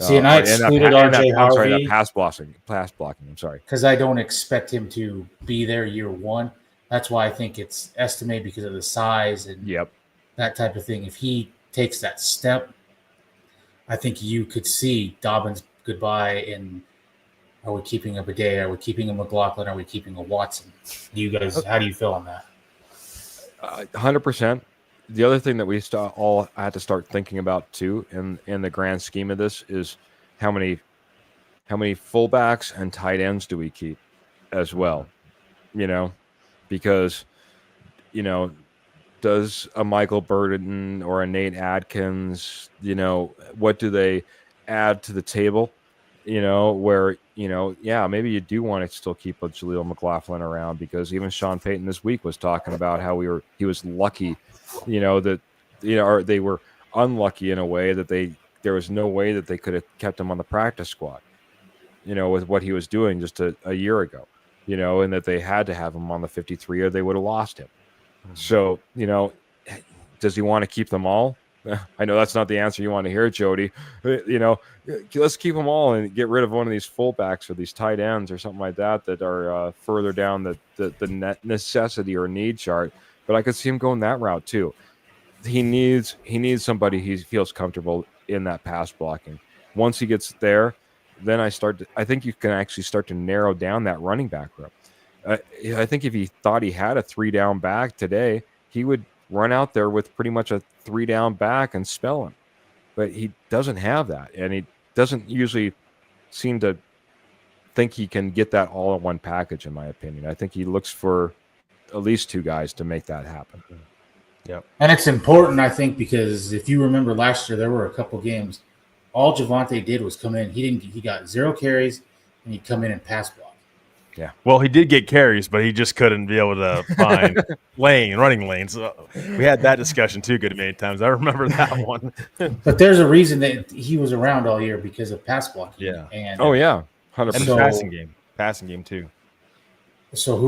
See, and I excluded R.J. Harvey. Pass blocking. I'm sorry. Because I don't expect him to be there year one. That's why I think it's Estime because of the size and that type of thing. If he takes that step, I think you could see Dobbins goodbye. And are we keeping a Bidet? Are we keeping a McLaughlin? Are we keeping a Watson? You guys, how do you feel on that? 100%. The other thing that we all had to start thinking about too, in the grand scheme of this, is how many fullbacks and tight ends do we keep as well? Because does a Michael Burton or a Nate Adkins, what do they add to the table? Where maybe you do want to still keep a Jaleel McLaughlin around, because even Sean Payton this week was talking about how he was lucky. Or they were unlucky in a way that there was no way that they could have kept him on the practice squad, with what he was doing just a year ago, and that they had to have him on the 53 or they would have lost him. So, does he want to keep them all? I know that's not the answer you want to hear, Jody. Let's keep them all and get rid of one of these fullbacks or these tight ends or something like that are further down the necessity or need chart. But I could see him going that route too. He needs somebody he feels comfortable in that pass blocking. Once he gets there, then I think you can actually start to narrow down that running back room. I think if he thought he had a 3-down back today, he would run out there with pretty much a 3-down back and spell him. But he doesn't have that, and he doesn't usually seem to think he can get that all in one package, in my opinion. I think he looks for at least 2 guys to make that happen. Yep. And it's important, I think, because if you remember last year, there were a couple games. All Javonte did was come in. He got 0 carries, and he'd come in and pass block. Yeah. Well, he did get carries, but he just couldn't be able to find running lanes. So we had that discussion too good many times. I remember that one. But there's a reason that he was around all year, because of pass blocking. Yeah. And 100%. And passing game too. So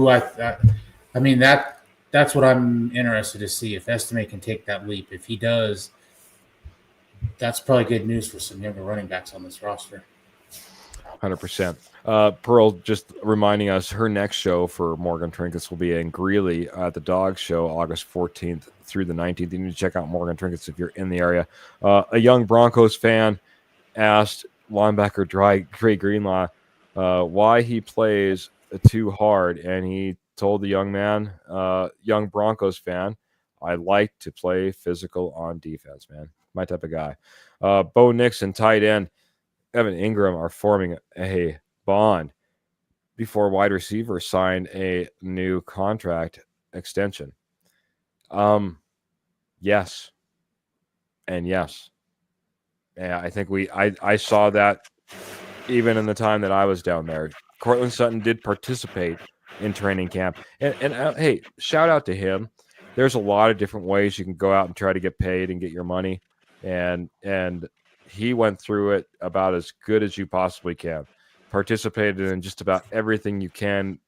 that's what I'm interested to see, if Estime can take that leap. If he does, that's probably good news for some younger running backs on this roster. 100%. Pearl just reminding us her next show for Morgan Trinkets will be in Greeley at the Dog Show, August 14th through the 19th. You need to check out Morgan Trinkets if you're in the area. A young Broncos fan asked linebacker Dre Greenlaw why he plays too hard, and he told the young man, young Broncos fan, I like to play physical on defense, man. My type of guy. Bo Nix and tight end Evan Ingram are forming a bond before wide receiver signed a new contract extension. Yes. And yes. Yeah, I think I saw that even in the time that I was down there. Cortland Sutton did participate in training camp. And hey, shout out to him. There's a lot of different ways you can go out and try to get paid and get your money. And he went through it about as good as you possibly can. Participated in just about everything you can,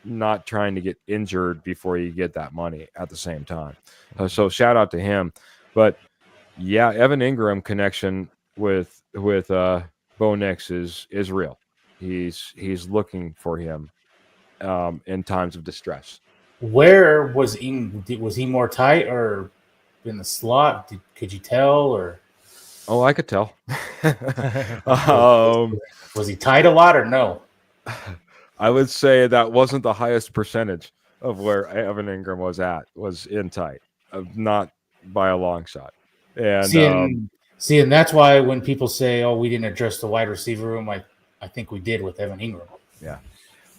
not trying to get injured before you get that money at the same time. So shout out to him. But yeah, Evan Ingram connection with Bo Nix is real. He's looking for him in times of distress. Where was he more tight or in the slot? Could you tell or? Oh, I could tell. Was he tight a lot or no? I would say that wasn't the highest percentage of where Evan Ingram was in tight, not by a long shot. And See, and that's why when people say, "Oh, we didn't address the wide receiver room," I think we did with Evan Ingram. Yeah,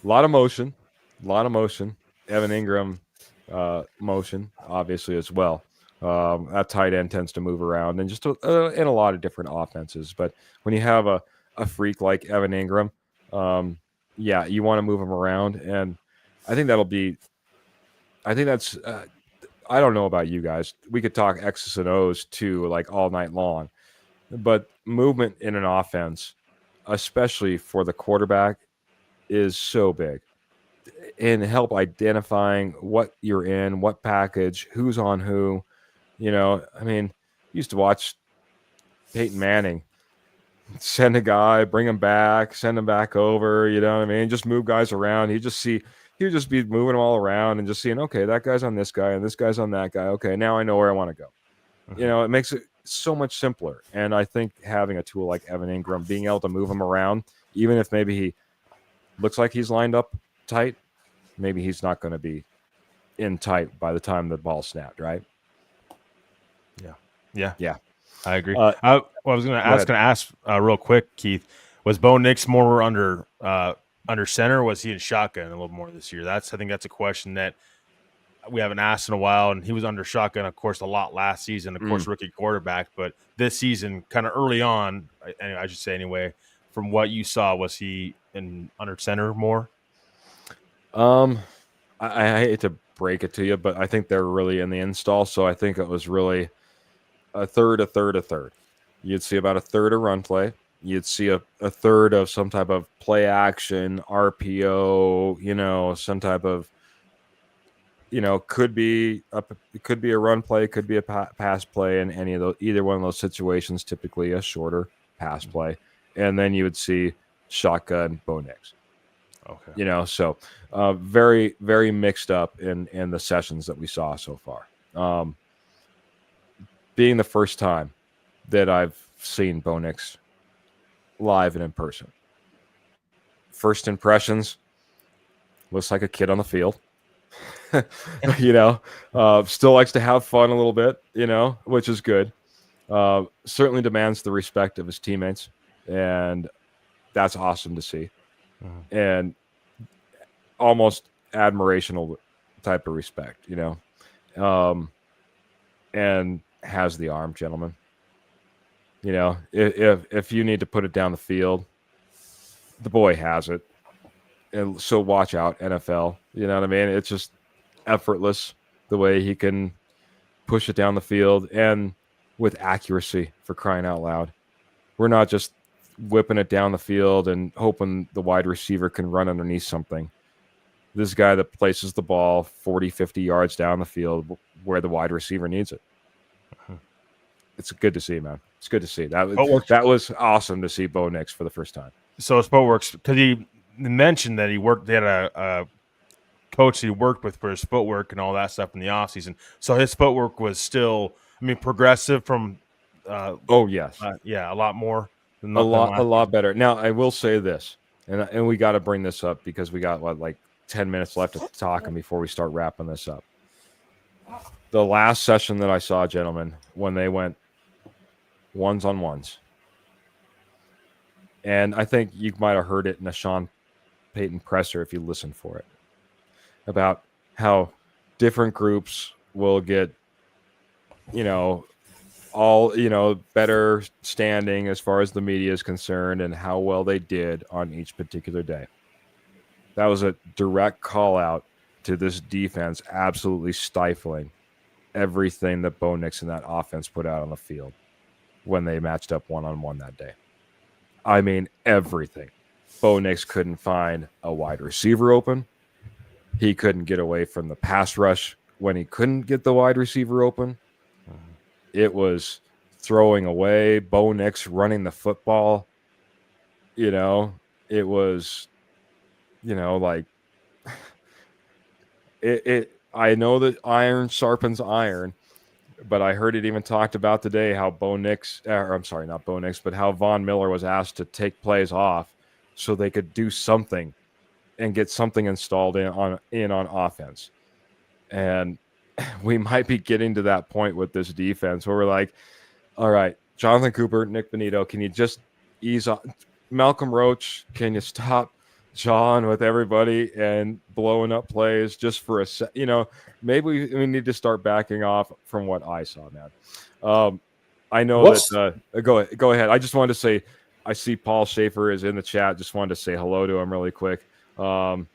a lot of motion. Evan Ingram, motion obviously as well. That tight end tends to move around and just in a lot of different offenses. But when you have a freak like Evan Ingram, yeah, you want to move him around, and I think that's. I don't know about you guys. We could talk X's and O's too, like all night long. But movement in an offense, especially for the quarterback, is so big and help identifying what you're in, what package, who's on who. I mean, used to watch Peyton Manning send a guy, bring him back, send him back over. You know what I mean? Just move guys around. He would just be moving them all around and just seeing, okay, that guy's on this guy and this guy's on that guy. Okay, now I know where I want to go. It makes it so much simpler. And I think having a tool like Evan Ingram, being able to move him around, even if maybe he looks like he's lined up tight, maybe he's not going to be in tight by the time the ball snapped, right? Yeah. I agree. I was going to ask real quick, Keith, was Bo Nix more under center, or was he in shotgun a little more this year? I think that's a question that we haven't asked in a while, and he was under shotgun, of course, a lot last season, of course, rookie quarterback, but this season, kind of early on, I should say anyway, from what you saw, was he in under center more? I hate to break it to you, but I think they're really in the install, so I think it was really a third. You'd see about a third of run play. You'd see a third of some type of play action, RPO, some type of, could be a run play, could be a pass play in either one of those situations, typically a shorter pass play. And then you would see shotgun Bo Nix. Okay. So very, very mixed up in the sessions that we saw so far. Being the first time that I've seen Bo Nix live and in person. First impressions, looks like a kid on the field. Still likes to have fun a little bit, which is good. Certainly demands the respect of his teammates, and that's awesome to see. And almost admirational type of respect, and has the arm, gentlemen. If you need to put it down the field, the boy has it. And so watch out, NFL. You know what I mean? It's just effortless the way he can push it down the field and with accuracy, for crying out loud. We're not just whipping it down the field and hoping the wide receiver can run underneath something. This guy that places the ball 40, 50 yards down the field where the wide receiver needs it. It's good to see, man. It's good to see. That was awesome to see Bo Nix for the first time. So his footwork, because he mentioned that they had a coach he worked with for his footwork and all that stuff in the offseason. So his footwork was still, progressive from oh yes. A lot more. A lot better. Now I will say this, and we got to bring this up because we got like 10 minutes left of talking before we start wrapping this up. The last session that I saw, gentlemen, when they went ones-on-ones, and I think you might have heard it in a Sean Payton presser if you listened for it, about how different groups will get, all, better standing as far as the media is concerned and how well they did on each particular day. That was a direct call out to this defense absolutely stifling everything that Bo Nix and that offense put out on the field when they matched up one-on-one that day. I mean, everything. Bo Nix couldn't find a wide receiver open. He couldn't get away from the pass rush when he couldn't get the wide receiver open. It was throwing away. Bo Nix running the football. It was, like I know that iron sharpens iron, but I heard it even talked about today how Bo Nix, I'm sorry, not Bo Nix, but how Von Miller was asked to take plays off so they could do something and get something installed in on offense. And we might be getting to that point with this defense where we're like, all right, Jonathan Cooper, Nick Benito, can you just ease off? Malcolm Roach, can you stop John with everybody and blowing up plays just for a set? Maybe we need to start backing off from what I saw, man. I know that. Go ahead. I just wanted to say, I see Paul Schaefer is in the chat. Just wanted to say hello to him really quick. Tom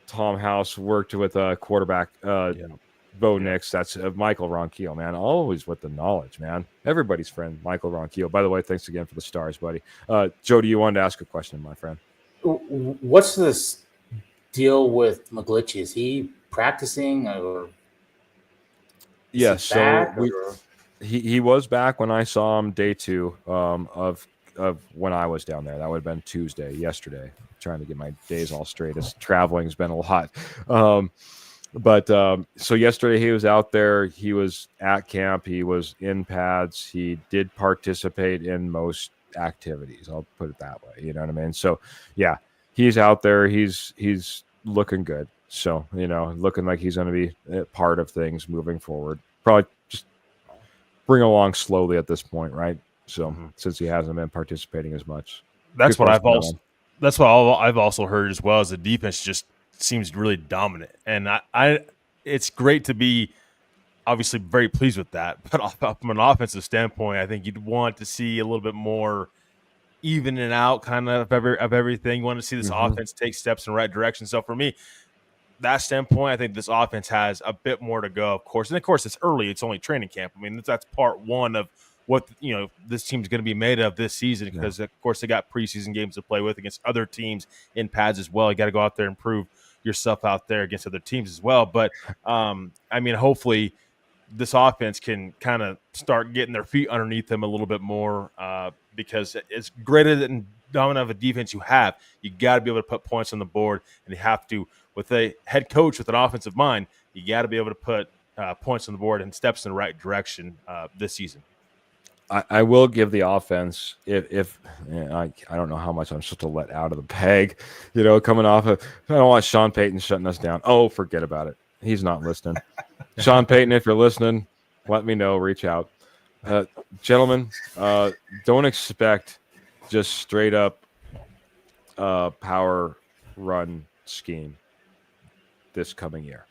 House worked with a quarterback, Bo Nix. That's Michael Ronquillo, man. Always with the knowledge, man. Everybody's friend, Michael Ronquillo. By the way, thanks again for the stars, buddy. Jody, you wanted to ask a question, my friend. What's this deal with McGlinchey? Is he practicing or? Yes, he was back when I saw him day 2 of when I was down there. That would have been Tuesday, yesterday. I'm trying to get my days all straight as traveling's been a lot. So yesterday he was out there. He was at camp. He was in pads. He did participate in most activities. I'll put it that way. You know what I mean? So yeah, he's out there. He's looking good. So, looking like he's going to be a part of things moving forward. Probably just bring along slowly at this point, right? So since he hasn't been participating as much. That's what I've also heard as well, as the defense just seems really dominant. And it's great to be obviously very pleased with that. But from an offensive standpoint, I think you'd want to see a little bit more even and out kind of everything. You want to see this offense take steps in the right direction. So for me, that standpoint, I think this offense has a bit more to go, of course. And of course, it's early. It's only training camp. I mean, that's part one of what this team's going to be made of this season, because of course they got preseason games to play with against other teams in pads as well. You got to go out there and prove yourself out there against other teams as well. But I mean, hopefully this offense can kind of start getting their feet underneath them a little bit more, because it's greater than dominant of a defense you have. You got to be able to put points on the board, and you have to, with a head coach with an offensive mind, you got to be able to put points on the board and steps in the right direction this season. I will give the offense, if I don't know how much I'm supposed to let out of the bag, coming off of, I don't want Sean Payton shutting us down. Oh, forget about it. He's not listening. Sean Payton, if you're listening, let me know. Reach out. Gentlemen, don't expect just straight up power run scheme this coming year.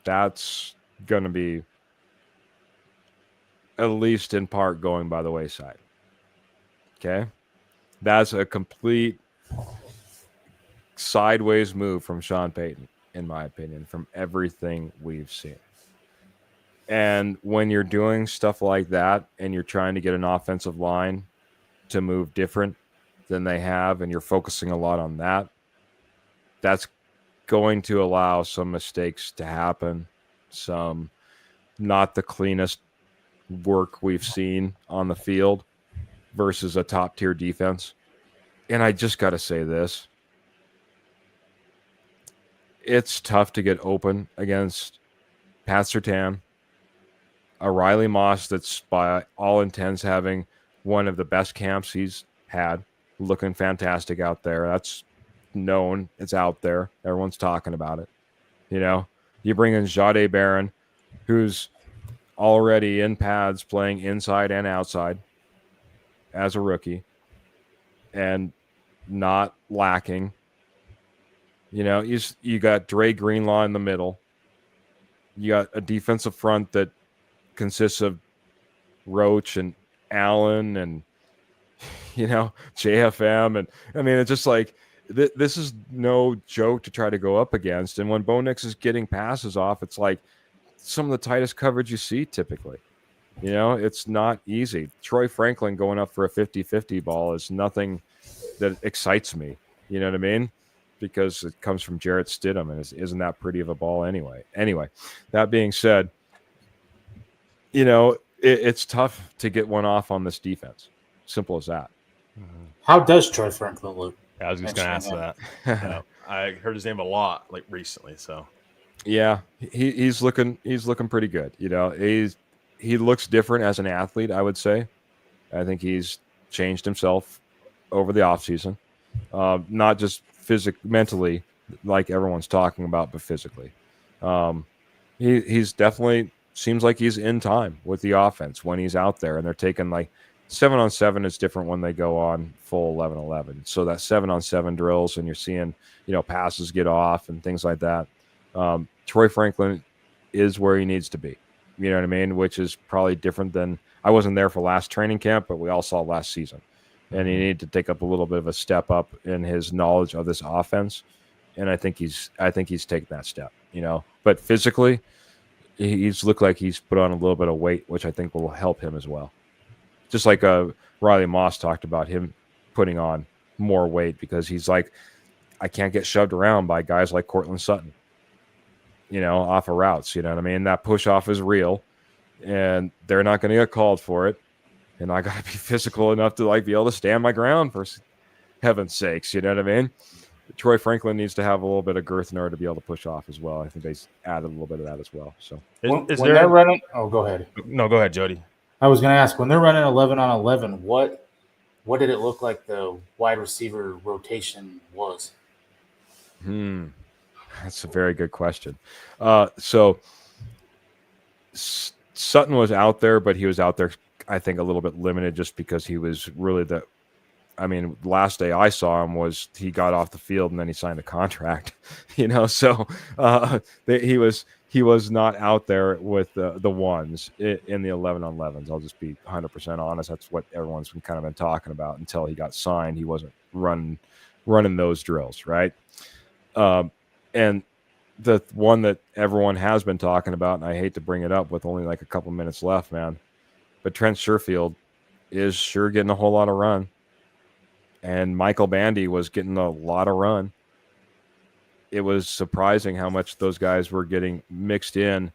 That's going to be, at least in part, going by the wayside. Okay? That's a complete sideways move from Sean Payton, in my opinion, from everything we've seen. And when you're doing stuff like that and you're trying to get an offensive line to move different than they have, and you're focusing a lot on that, that's going to allow some mistakes to happen, some not the cleanest work we've seen on the field versus a top tier defense. And I just got to say this. It's tough to get open against Pat Surtain, a Riley Moss that's by all intents having one of the best camps he's had, looking fantastic out there. That's known. It's out there. Everyone's talking about it. You bring in Jahdae Barron, who's already in pads playing inside and outside as a rookie and not lacking. You got Dre Greenlaw in the middle. You got a defensive front that consists of Roach and Allen and JFM, and I mean, it's just like this is no joke to try to go up against. And when Bo Nix is getting passes off, it's like some of the tightest coverage you see typically. It's not easy. Troy Franklin going up for a 50-50 ball is nothing that excites me. You know what I mean? Because it comes from Jarrett Stidham, and isn't that pretty of a ball anyway? Anyway, that being said, it's tough to get one off on this defense. Simple as that. How does Troy Franklin look? I was just going to ask that. I heard his name a lot recently. So yeah, he's looking pretty good. He looks different as an athlete, I would say. I think he's changed himself over the offseason, not just mentally, like everyone's talking about, but physically. He's definitely seems like he's in time with the offense when he's out there, and they're taking like 7-on-7 is different when they go on full 11-11. So that 7-on-7 drills, and you're seeing, passes get off and things like that. Troy Franklin is where he needs to be. You know what I mean? Which is probably different than, I wasn't there for last training camp, but we all saw last season. And he needed to take up a little bit of a step up in his knowledge of this offense. And I think he's taken that step, But physically, he's looked like he's put on a little bit of weight, which I think will help him as well. Just like Riley Moss talked about him putting on more weight because he's like, I can't get shoved around by guys like Cortland Sutton, off of routes. You know what I mean? That push off is real, and they're not going to get called for it. And I got to be physical enough to be able to stand my ground for heaven's sakes. You know what I mean? Troy Franklin needs to have a little bit of girth in order to be able to push off as well. I think they added a little bit of that as well. So when they're running, go ahead. No, go ahead, Jody. I was going to ask, when they're running 11-on-11, what did it look like the wide receiver rotation was? That's a very good question. So Sutton was out there, but he was out there, I think, a little bit limited just because he was really last day I saw him was he got off the field and then he signed a contract, so he was not out there with the ones in the 11-on-11s. I'll just be 100% honest. That's what everyone's been talking about until he got signed. He wasn't running those drills, right? And the one that everyone has been talking about, and I hate to bring it up with only like a couple minutes left, man, but Trent Sherfield is sure getting a whole lot of run. And Michael Bandy was getting a lot of run. It was surprising how much those guys were getting mixed in,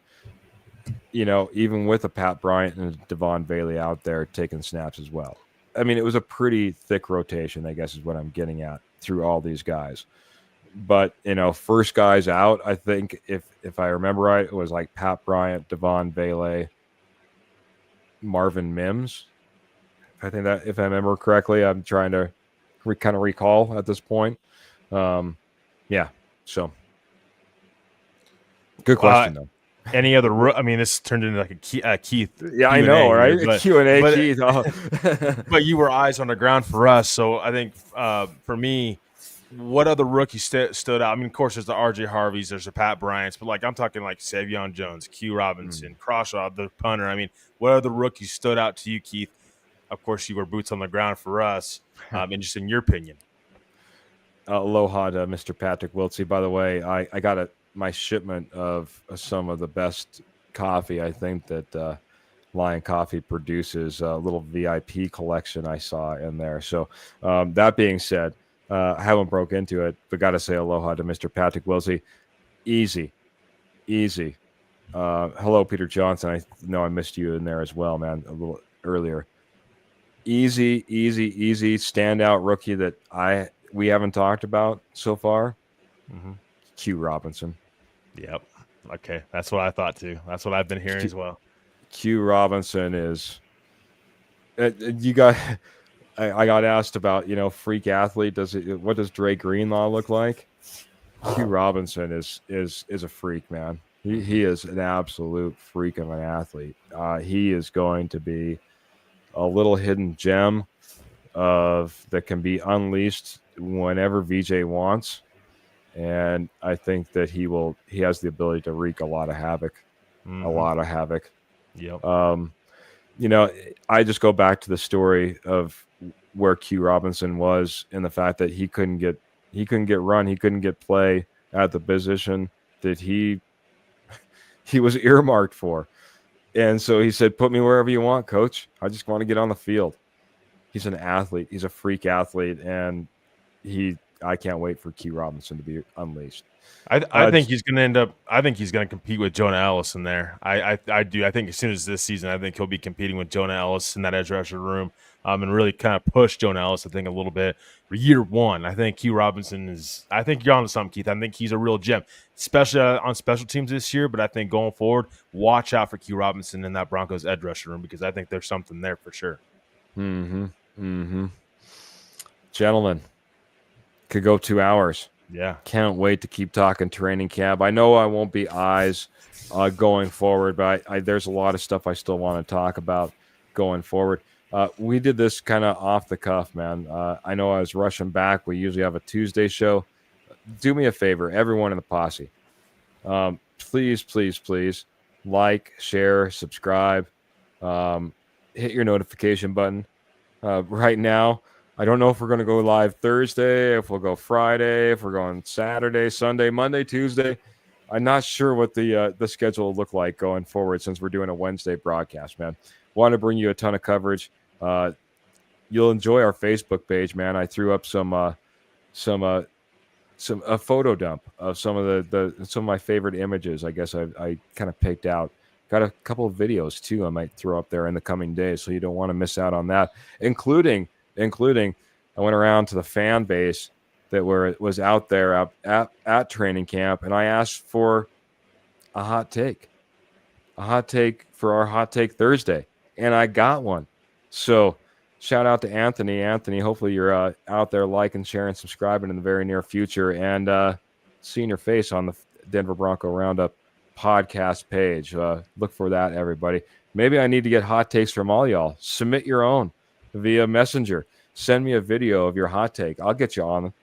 even with a Pat Bryant and a Devon Bailey out there taking snaps as well. I mean, it was a pretty thick rotation, I guess is what I'm getting at, through all these guys. But, first guys out, I think, if I remember right, it was like Pat Bryant, Devon Bailey, Marvin Mims. I think that, if I remember correctly, I'm trying to kind of recall at this point. Yeah. So good question though. Any other? This turned into like a Keith. Yeah, I know, right? Q&A, Keith. But you were eyes on the ground for us, so I think for me, what other rookies stood out? Of course, there's the R.J. Harveys, there's the Pat Bryants, but I'm talking like Savion Jones, Q Robinson, Crawshaw, the punter. What other rookies stood out to you, Keith? Of course, you were boots on the ground for us. And just in your opinion. Aloha to Mr. Patrick Wiltsey. By the way, I got my shipment of some of the best coffee I think that Lion Coffee produces, a little VIP collection I saw in there. So that being said, I haven't broke into it, but got to say aloha to Mr. Patrick Wiltsey. Easy. Hello, Peter Johnson. I know I missed you in there as well, man, a little earlier. Easy standout rookie that we haven't talked about so far. Q Robinson. Yep. Okay, that's what I thought too. That's what I've been hearing as well. Q Robinson is. I got asked about freak athlete. What does Dre Greenlaw look like? Q Robinson is a freak, man. He is an absolute freak of an athlete. He is going to be a little hidden gem that can be unleashed whenever VJ wants. And I think that he has the ability to wreak a lot of havoc. Yep. I just go back to the story of where Q Robinson was in the fact that he couldn't get run. He couldn't get play at the position that he was earmarked for. And so he said, put me wherever you want, coach. I just want to get on the field. He's an athlete. He's a freak athlete. And I can't wait for Q Robinson to be unleashed. I think he's going to end up. I think he's going to compete with Jonah Ellis in there. I do. I think as soon as this season, I think he'll be competing with Jonah Ellis in that edge rusher room, and really kind of push Jonah Ellis, I think, a little bit for year one. I think Q Robinson is. I think you're on to something, Keith. I think he's a real gem, especially on special teams this year. But I think going forward, watch out for Q Robinson in that Broncos edge rusher room because I think there's something there for sure. Gentlemen, could go 2 hours. Yeah. Can't wait to keep talking training camp. I know I won't be eyes going forward, but there's a lot of stuff I still want to talk about going forward. We did this kind of off the cuff, man. I know I was rushing back. We usually have a Tuesday show. Do me a favor, everyone in the posse. Please, please, please like, share, subscribe, hit your notification button. Right now, I don't know if we're going to go live Thursday, if we'll go Friday, if we're going Saturday, Sunday, Monday, Tuesday. I'm not sure what the schedule will look like going forward since we're doing a Wednesday broadcast, man. Want to bring you a ton of coverage. You'll enjoy our Facebook page, man. I threw up a photo dump of some of my favorite images. I guess I kind of picked out. Got a couple of videos too I might throw up there in the coming days, so you don't want to miss out on that. Including I went around to the fan base that was out there at training camp, and I asked for a hot take for our Hot Take Thursday, and I got one. So shout out to Anthony. Anthony, hopefully you're out there liking, sharing, subscribing in the very near future, and seeing your face on the Denver Bronco Roundup podcast page. Look for that, everybody. Maybe I need to get hot takes from all y'all. Submit your own via Messenger. Send me a video of your hot take. I'll get you on.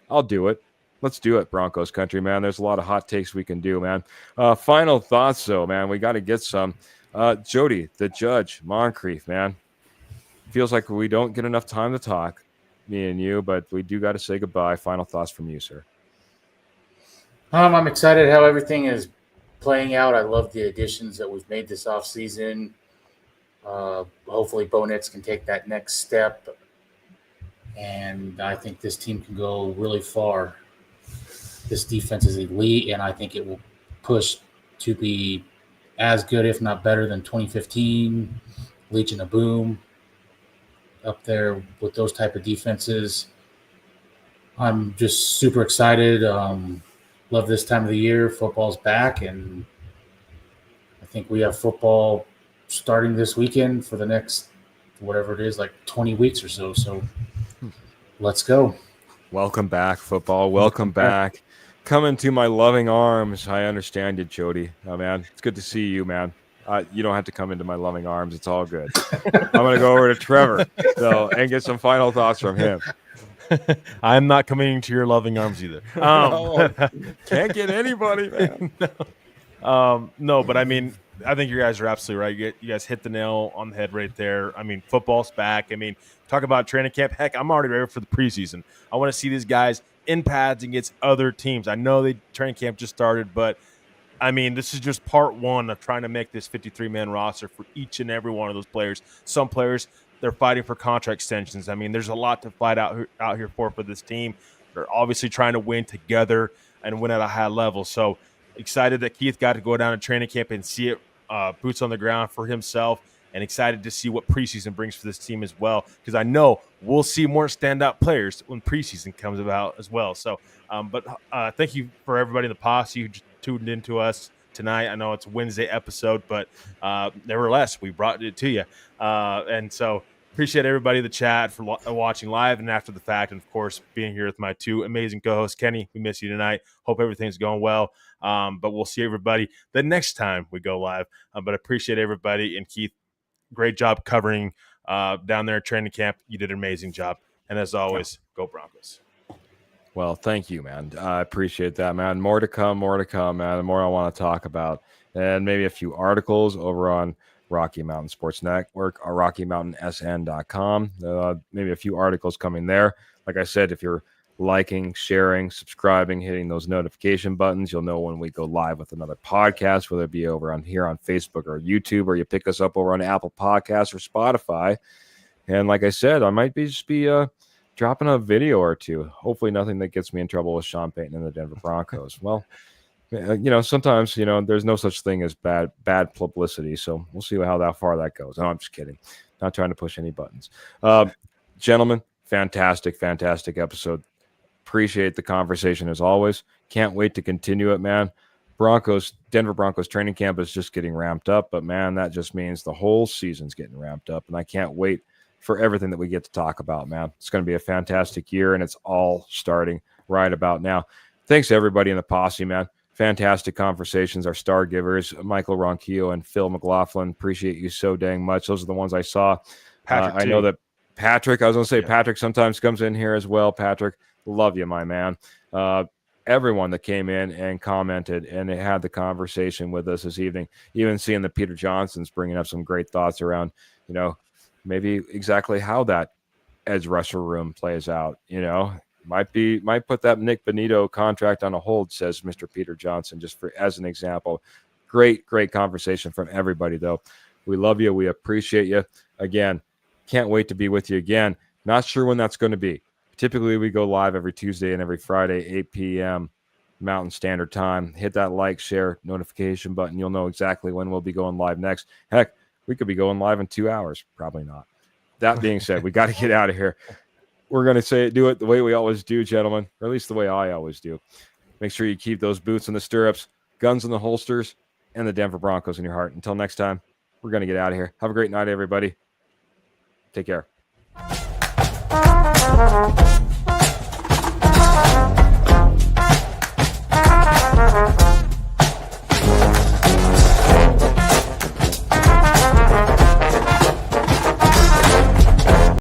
I'll do it. Let's do it, Broncos country, man. There's a lot of hot takes we can do, man. Final thoughts, though, man. We got to get some. Jody, the Judge, Moncrief, man. Feels like we don't get enough time to talk, me and you, but we do got to say goodbye. Final thoughts from you, sir. I'm excited how everything is playing out. I love the additions that we've made this offseason. Hopefully Bo Nix can take that next step, and I think this team can go really far. This defense is elite, and I think it will push to be as good, if not better, than 2015, Legion of Boom, up there with those type of defenses. I'm just super excited. Love this time of the year. Football's back, and I think we have football starting this weekend for the next, whatever it is, like 20 weeks or so. So let's go. Welcome back, football. Welcome back. Come into my loving arms. I understand you, Jody. Oh, man. It's good to see you, man. You don't have to come into my loving arms. It's all good. I'm going to go over to Trevor and get some final thoughts from him. I'm not coming to your loving arms either. Can't get anybody, man. No, but I mean, I think you guys are absolutely right. You guys hit the nail on the head right there. I mean, football's back. I mean, talk about training camp. Heck, I'm already ready for the preseason. I want to see these guys in pads against other teams. I know training camp just started, but I mean, this is just part one of trying to make this 53-man roster for each and every one of those players. Some players, they're fighting for contract extensions. I mean, there's a lot to fight out here for this team. They're obviously trying to win together and win at a high level. So excited that Keith got to go down to training camp and see it boots on the ground for himself, and excited to see what preseason brings for this team as well, because I know we'll see more standout players when preseason comes about as well. So, but thank you for everybody in the posse who just tuned into us tonight. I know it's a Wednesday episode, but nevertheless, we brought it to you. And so appreciate everybody in the chat for watching live and after the fact, and of course, being here with my two amazing co-hosts. Kenny, we miss you tonight. Hope everything's going well. But we'll see everybody the next time we go live. But I appreciate everybody. And Keith, great job covering down there at training camp. You did an amazing job. And as always, go Broncos. Well, thank you, man. I appreciate that, man. More to come, man. The more I want to talk about. And maybe a few articles over on Rocky Mountain Sports Network or RockyMountainSN.com. Maybe a few articles coming there. Like I said, if you're liking, sharing, subscribing, hitting those notification buttons, you'll know when we go live with another podcast, whether it be over on here on Facebook or YouTube, or you pick us up over on Apple Podcasts or Spotify. And like I said, I might just be dropping a video or two. Hopefully nothing that gets me in trouble with Sean Payton and the Denver Broncos. Well, sometimes, there's no such thing as bad publicity. So we'll see how far that goes. No, I'm just kidding. Not trying to push any buttons. Gentlemen, fantastic episode. Appreciate the conversation as always. Can't wait to continue it, man. Denver Broncos training camp is just getting ramped up, but man, that just means the whole season's getting ramped up, and I can't wait for everything that we get to talk about, man. It's going to be a fantastic year, and it's all starting right about now. Thanks to everybody in the posse, man. Fantastic conversations. Our star givers, Michael Ronquillo and Phil McLaughlin. Appreciate you so dang much. Those are the ones I saw. Patrick, I know that Patrick, I was going to say, Yeah. Patrick sometimes comes in here as well. Patrick, love you, my man. Everyone that came in and commented and they had the conversation with us this evening, even seeing that Peter Johnson's bringing up some great thoughts around, you know, maybe exactly how that edge rusher room plays out, you know, might put that Nick Bonito contract on a hold, says Mr. Peter Johnson, just for as an example. Great conversation from everybody, though. We love you. We appreciate you. Again, can't wait to be with you again. Not sure when that's going to be. Typically, we go live every Tuesday and every Friday, 8 p.m. Mountain Standard Time. Hit that like, share, notification button. You'll know exactly when we'll be going live next. Heck, we could be going live in 2 hours. Probably not. That being said, we got to get out of here. We're going to do it the way we always do, gentlemen, or at least the way I always do. Make sure you keep those boots in the stirrups, guns in the holsters, and the Denver Broncos in your heart. Until next time, we're going to get out of here. Have a great night, everybody. Take care.